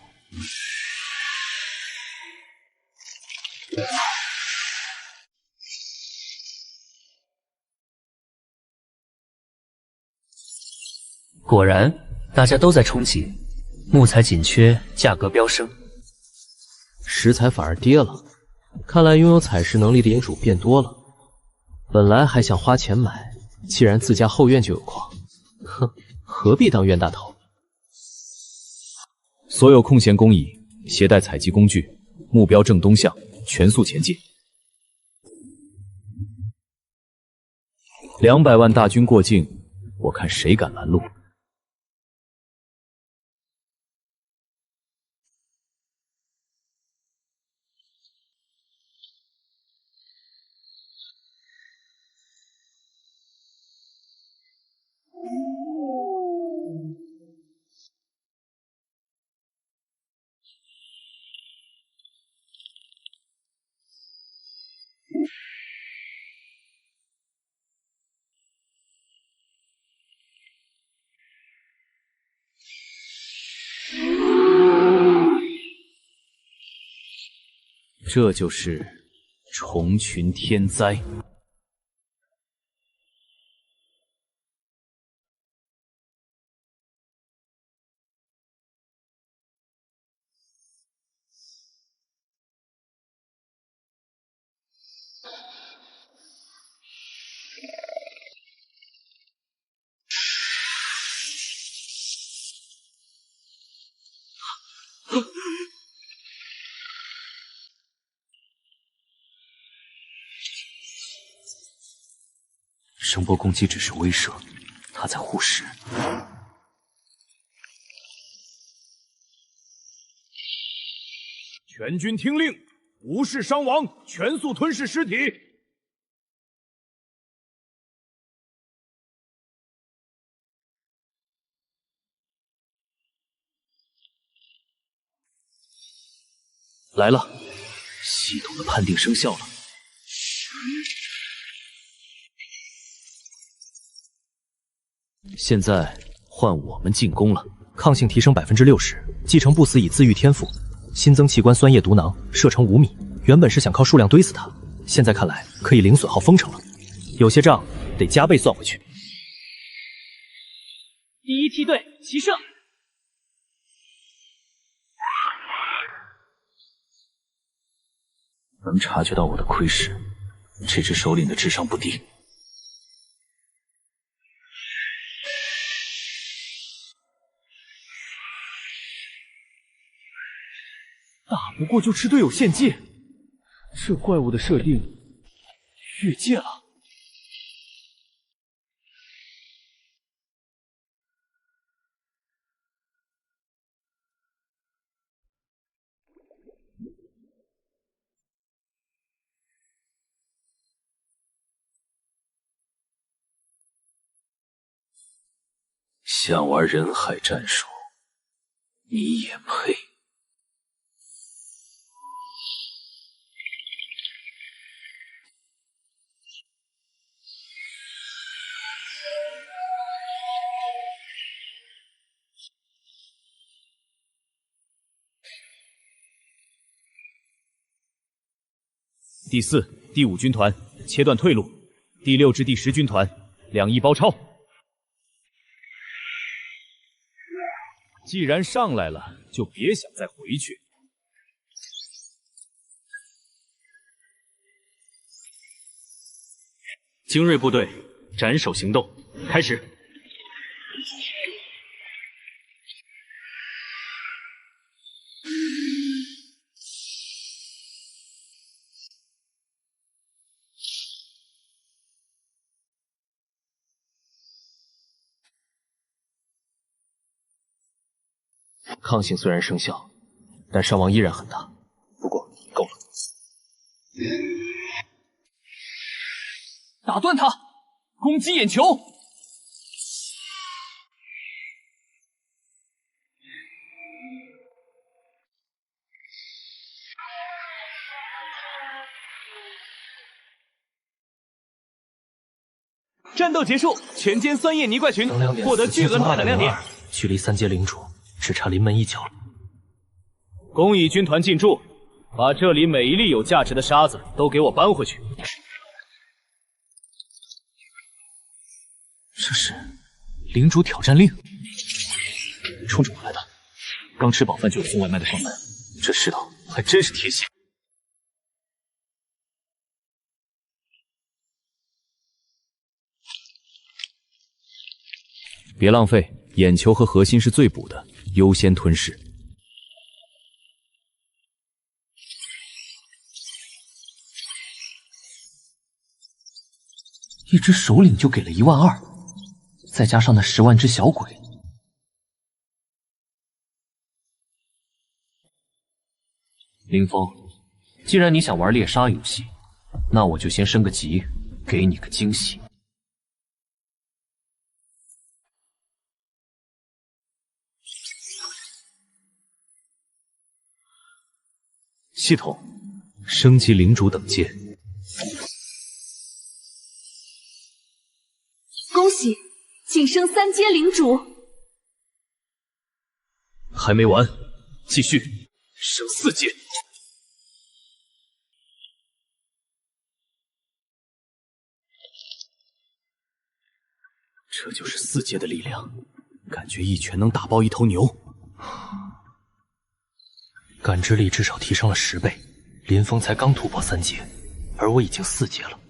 果然，大家都在冲击，木材紧缺，价格飙升，食材反而跌了。看来拥有采食能力的领主变多了。本来还想花钱买，既然自家后院就有矿，哼，何必当冤大头？所有空闲工蚁携带采集工具，目标正东向，全速前进。200万大军过境，我看谁敢拦路。这就是虫群天灾。声波攻击只是威慑，他在护食。全军听令，无视伤亡，全速吞噬尸体。来了，系统的判定生效了。现在换我们进攻了。抗性提升60%，继承不死蚁自愈天赋，新增器官酸液毒囊，射程5米。原本是想靠数量堆死它，现在看来可以零损耗封城了。有些账得加倍算回去。第一梯队齐射！能察觉到我的窥视，这只首领的智商不低。打不过就吃队友献祭，这怪物的设定越界了。想玩人海战术，你也配？第4、第5军团切断退路，第6至第10军团2翼包抄。既然上来了，就别想再回去。精锐部队斩首行动开始。抗性虽然生效，但伤亡依然很大。不过够了，打断他，攻击眼球。战斗结束，全歼酸液泥怪群获得巨额能量点，距离3阶领主只差临门一脚了。公益军团进驻，把这里每一粒有价值的沙子都给我搬回去。这是领主挑战令，冲着我来的。刚吃饱饭就有送外卖的上门，这世道还真是贴心。别浪费，眼球和核心是最补的，优先吞噬。一只首领就给了12000，再加上那10万只小鬼，林峰，既然你想玩猎杀游戏，那我就先升个级，给你个惊喜。系统升级领主等阶，恭喜晋升3阶领主。还没完，继续升4阶。这就是4阶的力量，感觉一拳能打爆一头牛。感知力至少提升了10倍，林峰才刚突破3阶，而我已经4阶了。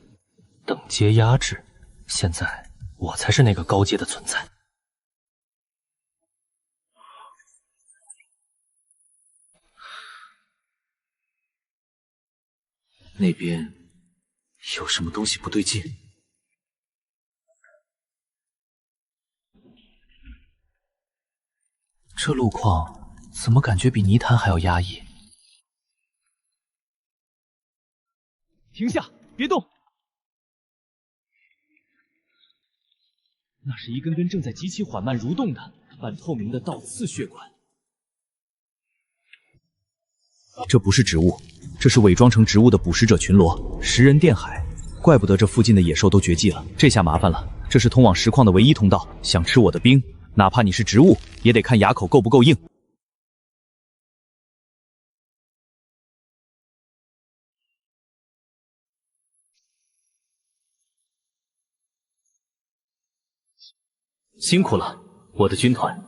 等阶压制，现在我才是那个高阶的存在。那边有什么东西不对劲？这路况怎么感觉比泥潭还要压抑？停下，别动！那是一根根正在极其缓慢蠕动的半透明的倒刺血管。这不是植物，这是伪装成植物的捕食者群落，食人电海。怪不得这附近的野兽都绝迹了，这下麻烦了。这是通往实况的唯一通道，想吃我的兵，哪怕你是植物，也得看牙口够不够硬。辛苦了，我的军团。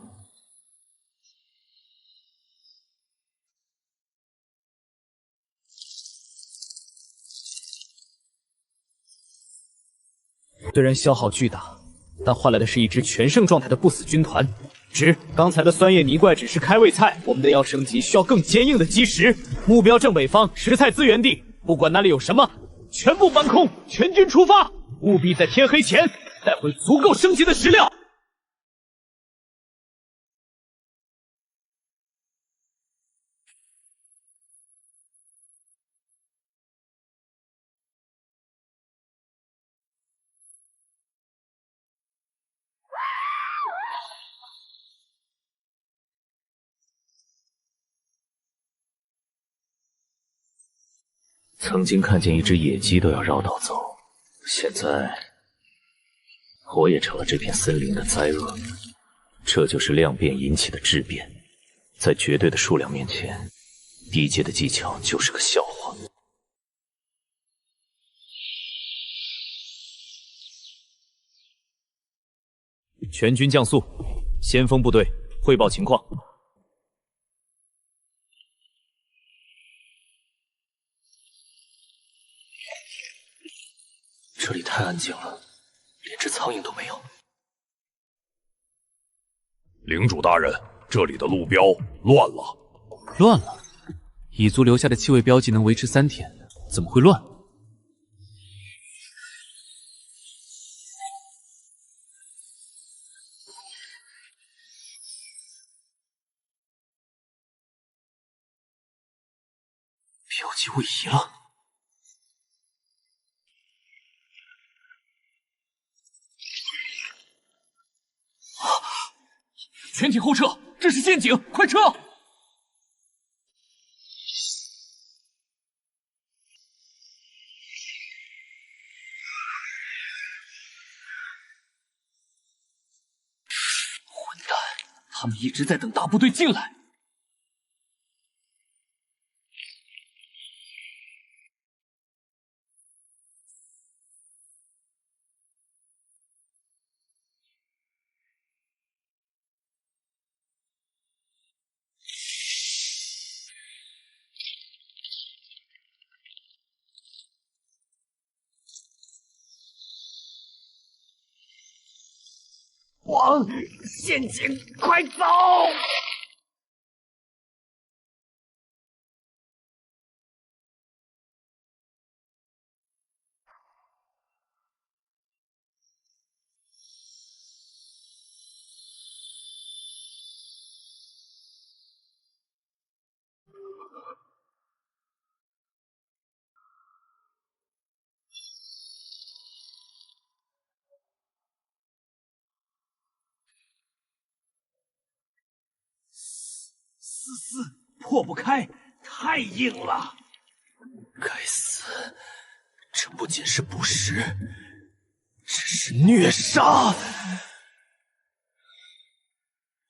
虽然消耗巨大，但换来的是一支全胜状态的不死军团。刚才的酸液泥怪只是开胃菜，我们的要升级需要更坚硬的基石。目标正北方食菜资源地，不管那里有什么，全部搬空，全军出发，务必在天黑前带回足够升级的食料。曾经看见一只野鸡都要绕道走，现在我也成了这片森林的灾厄。这就是量变引起的质变，在绝对的数量面前，低阶的技巧就是个笑话。全军降速，先锋部队汇报情况。这里太安静了，连只苍蝇都没有。领主大人，这里的路标乱了。乱了？蚁族留下的气味标记能维持3天，怎么会乱？标记位移了。全体后撤，这是陷阱，快撤！混蛋，他们一直在等大部队进来。往陷阱，快走！破不开，太硬了。该死，这不仅是捕食，这是虐杀！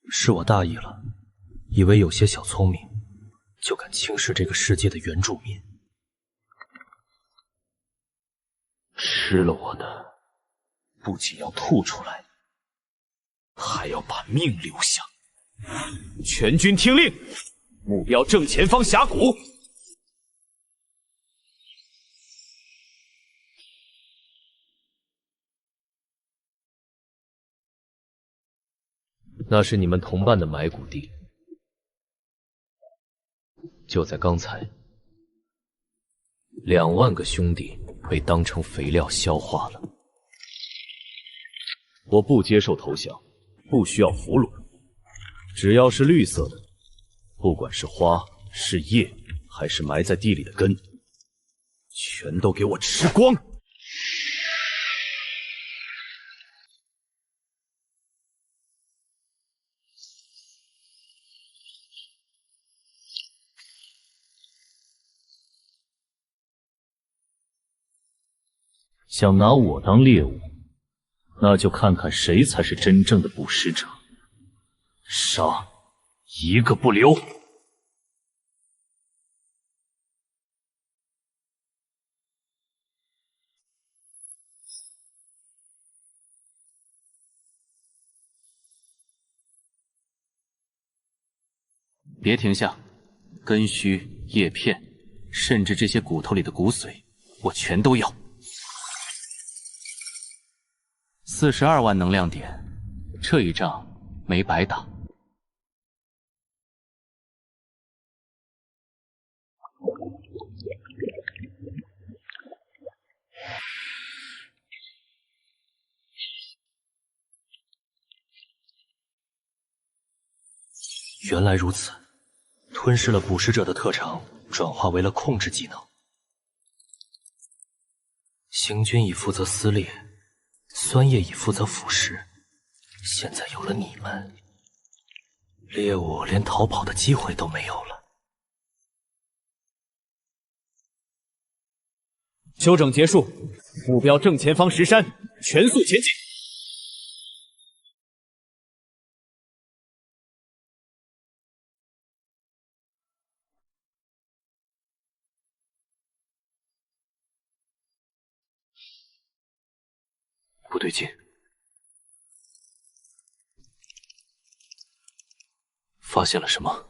是我大意了，以为有些小聪明就敢轻视这个世界的原住民。吃了我的，不仅要吐出来，还要把命留下。全军听令，目标正前方峡谷。那是你们同伴的埋骨地，就在刚才，2万个兄弟被当成肥料消化了。我不接受投降，不需要俘虏，只要是绿色的，不管是花、是叶，还是埋在地里的根，全都给我吃光！想拿我当猎物，那就看看谁才是真正的捕食者。杀，一个不留！别停下，根须、叶片，甚至这些骨头里的骨髓，我全都要。42万能量点，这一仗没白打。原来如此，吞噬了捕食者的特长，转化为了控制技能。行军已负责撕裂，酸叶已负责腐蚀。现在有了你们，猎物连逃跑的机会都没有了。休整结束，目标正前方石山，全速前进。不对劲，发现了什么？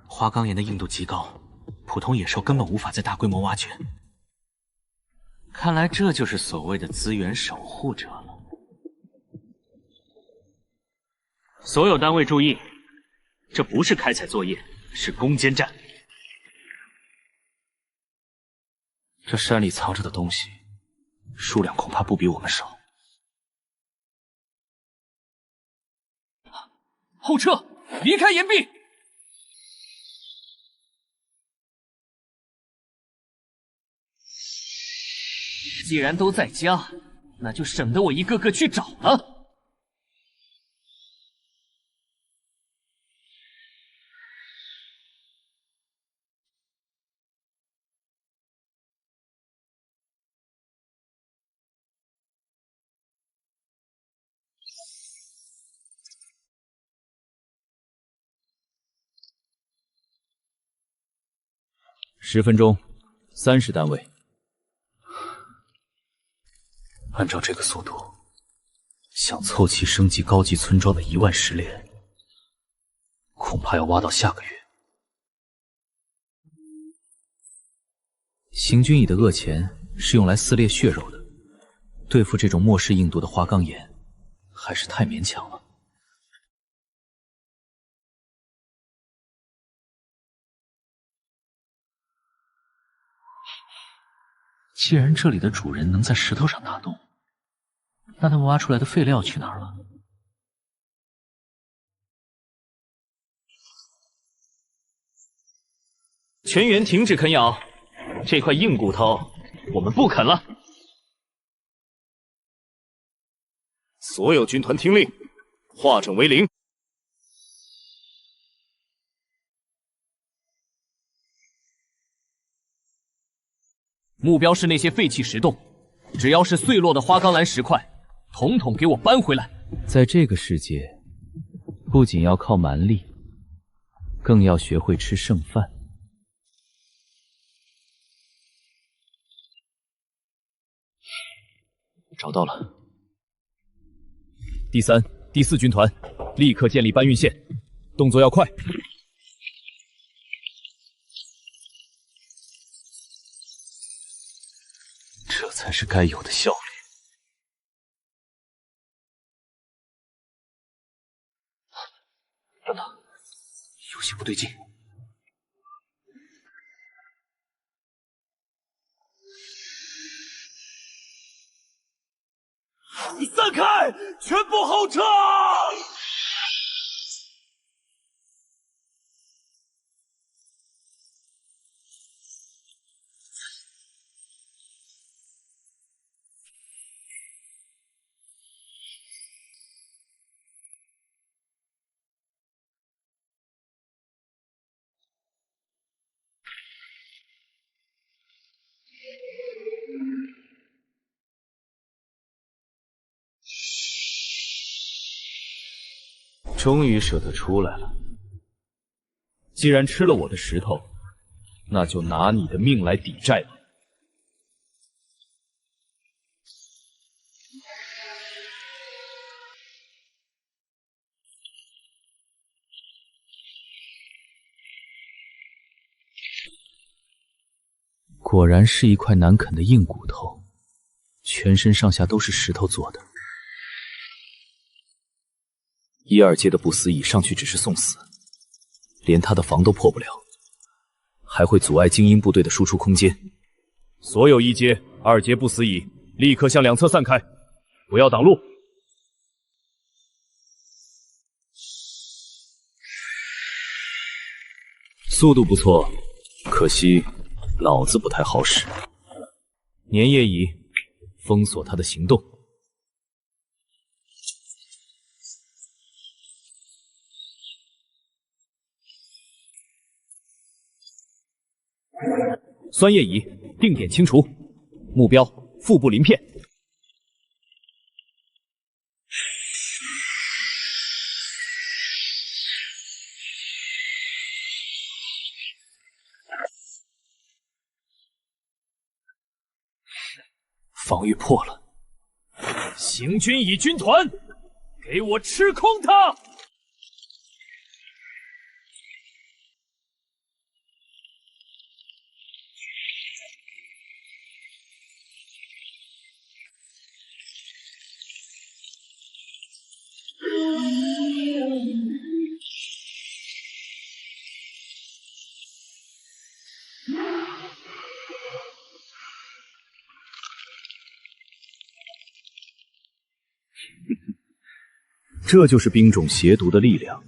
花岗岩的硬度极高，普通野兽根本无法再大规模挖掘。看来这就是所谓的资源守护者了。所有单位注意，这不是开采作业，是攻坚战。这山里藏着的东西，数量恐怕不比我们少。后撤，离开岩壁。既然都在家，那就省得我一个个去找了。10分钟，30单位。按照这个速度，想凑齐升级高级村庄的1万石炼，恐怕要挖到下个月。行军蚁的颚钳是用来撕裂血肉的，对付这种末世硬毒的花岗岩，还是太勉强了。既然这里的主人能在石头上打洞，那他们挖出来的废料去哪儿了？全员停止啃咬，这块硬骨头我们不啃了。所有军团听令，化整为零。目标是那些废弃石洞，只要是碎落的花岗蓝石块，统统给我搬回来。在这个世界，不仅要靠蛮力，更要学会吃剩饭。找到了。第3、第4军团立刻建立搬运线，动作要快。这才是该有的效率。等等，有些不对劲。散开，全部后撤！终于舍得出来了。既然吃了我的石头，那就拿你的命来抵债吧。果然是一块难啃的硬骨头，全身上下都是石头做的。1、2阶的不死蚁上去只是送死，连他的防都破不了，还会阻碍精英部队的输出空间。所有1阶、2阶不死蚁立刻向两侧散开，不要挡路。速度不错，可惜脑子不太好使。粘液蚁，封锁他的行动。酸液蚁定点清除，目标腹部鳞片。防御破了。行军蚁军团，给我吃空它！这就是冰种邪毒的力量。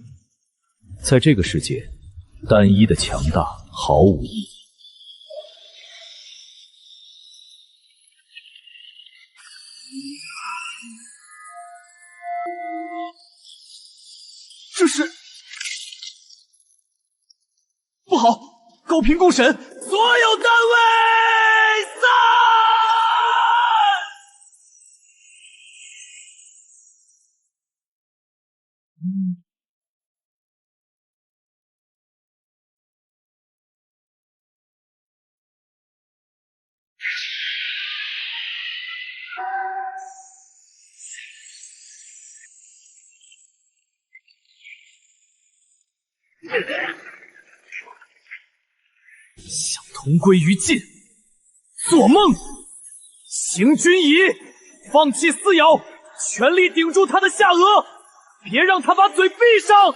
在这个世界，单一的强大毫无意义。这是不好！高频共审，所有单位散！想同归于尽，做梦！行军仪，放弃撕咬，全力顶住他的下颚，别让他把嘴闭上！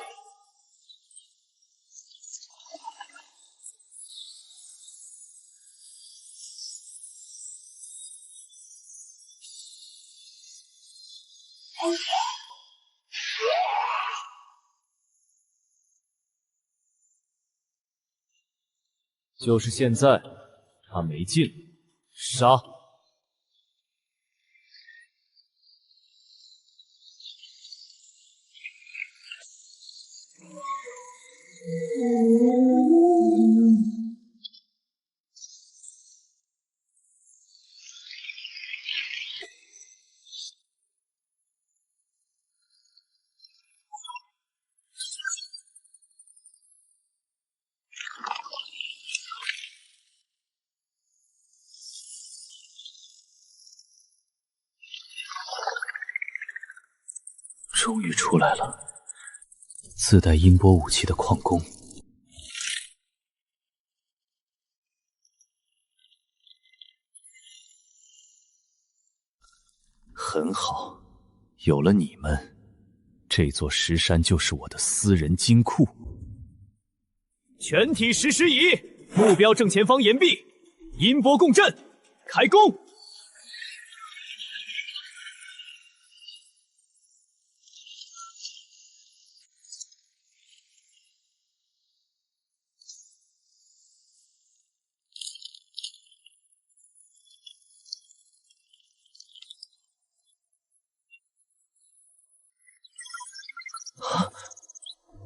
就是现在，他没劲，杀！终于出来了，自带音波武器的矿工。很好，有了你们，这座石山就是我的私人金库。全体实施仪，目标正前方岩壁，音波共振，开弓！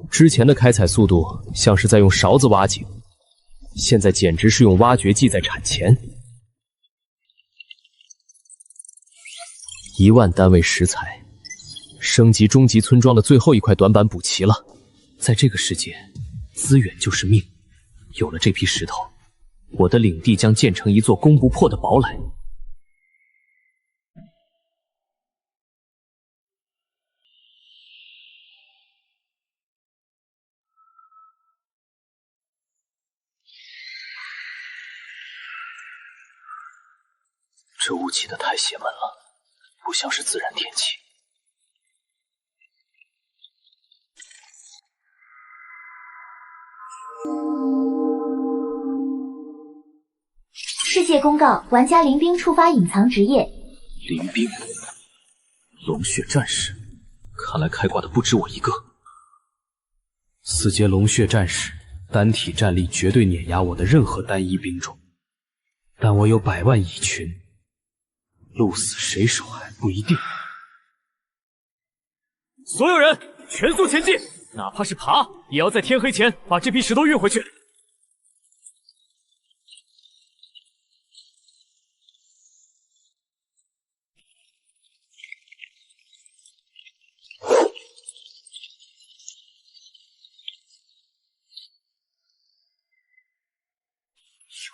之前的开采速度像是在用勺子挖井，现在简直是用挖掘机在产钱。1万单位石材，升级终极村庄的最后一块短板补齐了。在这个世界，资源就是命。有了这批石头，我的领地将建成一座攻不破的堡垒。这雾起得太邪门了，不像是自然天气。世界公告：玩家林冰触发隐藏职业。林冰，龙血战士，看来开挂的不止我一个。4阶龙血战士，单体战力绝对碾压我的任何单一兵种，但我有100万蚁群。鹿死谁手还不一定。所有人全速前进，哪怕是爬，也要在天黑前把这批石头运回去。有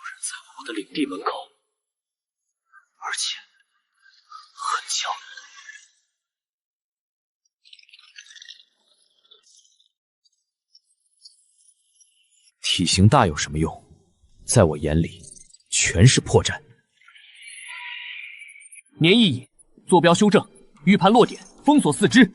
人在我的领地门口，而且很强。体型大有什么用？在我眼里，全是破绽。粘一引，坐标修正，预判落点，封锁4肢。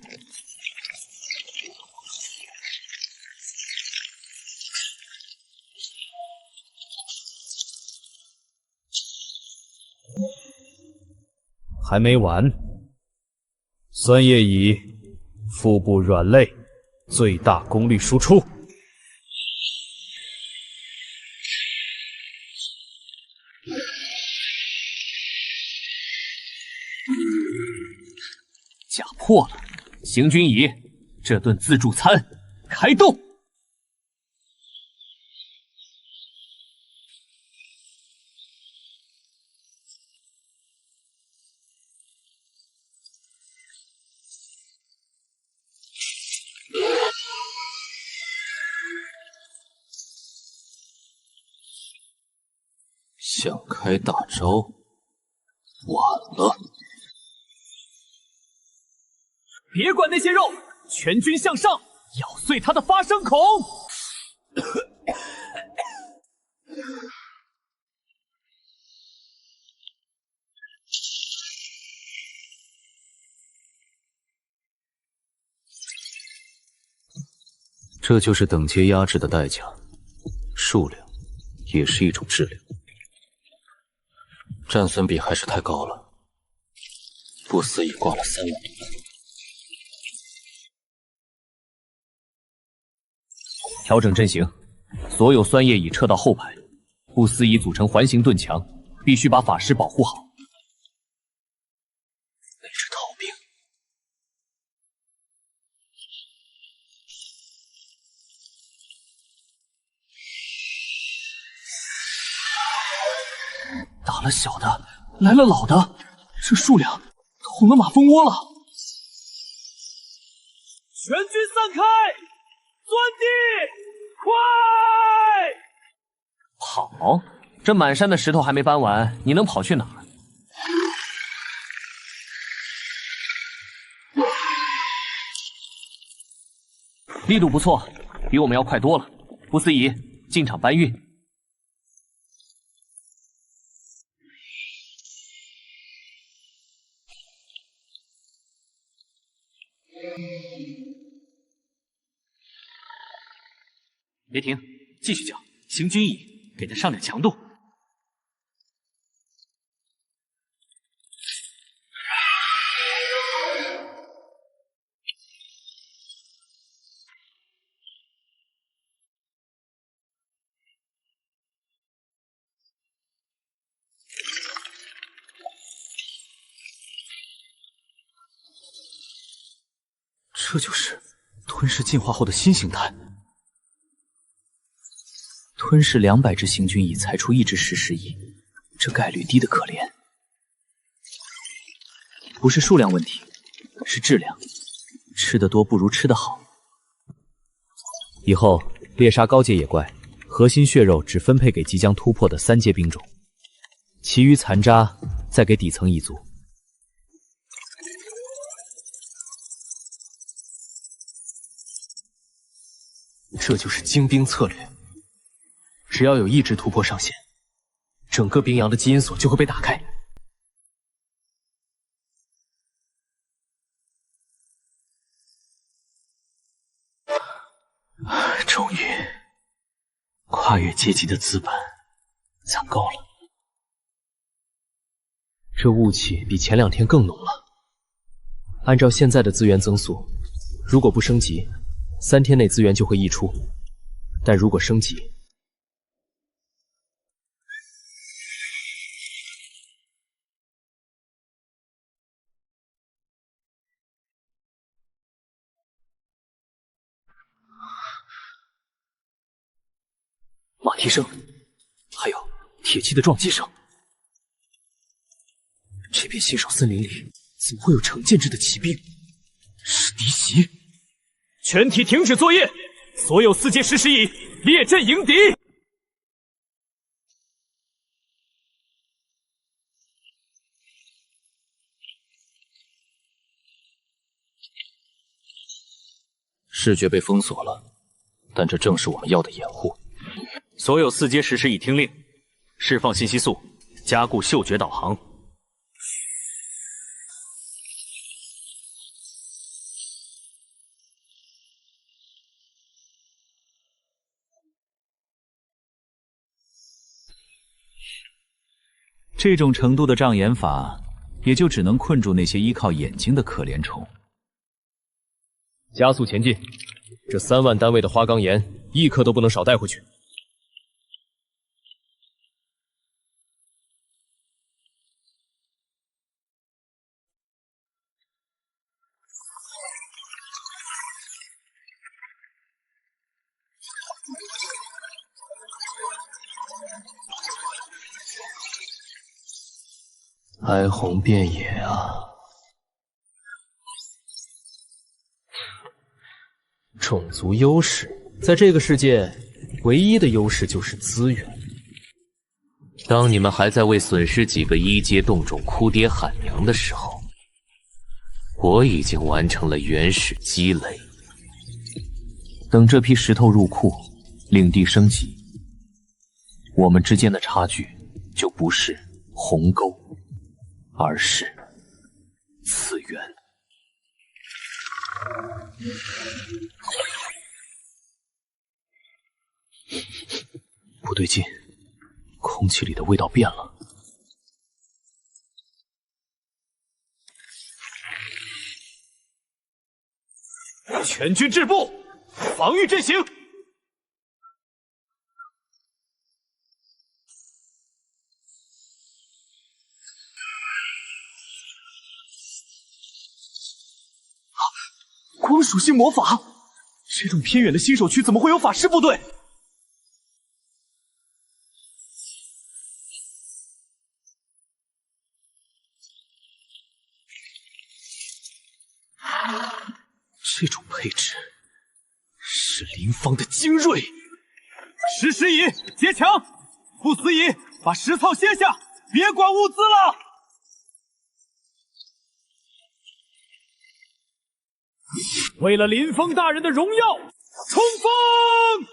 还没完，酸液乙，腹部软肋，最大功率输出。错了，行军椅，这顿自助餐开动！想开大招，晚了。别管那些肉，全军向上，咬碎他的发声孔！这就是等阶压制的代价，数量也是一种质量。战损比还是太高了，不死已挂了3万。调整阵型，所有酸液已撤到后排，不思已组成环形盾墙，必须把法师保护好。那只逃兵，打了小的，来了老的，这数量捅了马蜂窝了。全军散开，钻地，快！好，这满山的石头还没搬完，你能跑去哪儿？力度不错，比我们要快多了。不思仪，进场搬运。别停，继续叫，行军椅，给他上点强度。这就是吞噬进化后的新形态。吞噬200只行军蚁，才出1只食尸蚁，这概率低得可怜。不是数量问题，是质量。吃得多不如吃得好。以后猎杀高阶野怪，核心血肉只分配给即将突破的3阶兵种，其余残渣再给底层蚁族。这就是精兵策略。只要有1只突破上线，整个冰阳的基因锁就会被打开。终于，跨越阶级的资本攒够了。这雾气比前2天更浓了。按照现在的资源增速，如果不升级，3天内资源就会溢出。但如果升级，马蹄声，还有铁器的撞击声。这片新手森林里怎么会有成建制的骑兵？是敌袭！全体停止作业，所有4阶食尸蚁列阵迎敌。视觉被封锁了，但这正是我们要的掩护。所有4阶食尸蚁听令，释放信息素，加固嗅觉导航。这种程度的障眼法，也就只能困住那些依靠眼睛的可怜虫。加速前进，这3万单位的花岗岩1颗都不能少带回去。哀鸿遍野啊！种族优势，在这个世界，唯一的优势就是资源。当你们还在为损失几个1阶洞种哭爹喊娘的时候，我已经完成了原始积累。等这批石头入库，领地升级，我们之间的差距就不是鸿沟，而是次元。不对劲，空气里的味道变了。全军止步，防御阵型。光属性魔法，这种偏远的新手区怎么会有法师部队？这种配置是林芳的精锐。石师乙结墙，不死乙把石槽卸下，别管物资了。为了林峰大人的荣耀，冲锋！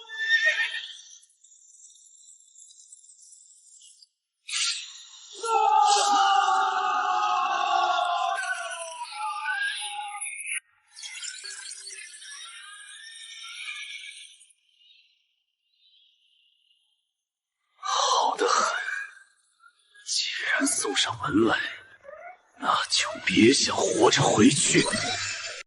好得很，既然送上门来，那就别想活着回去。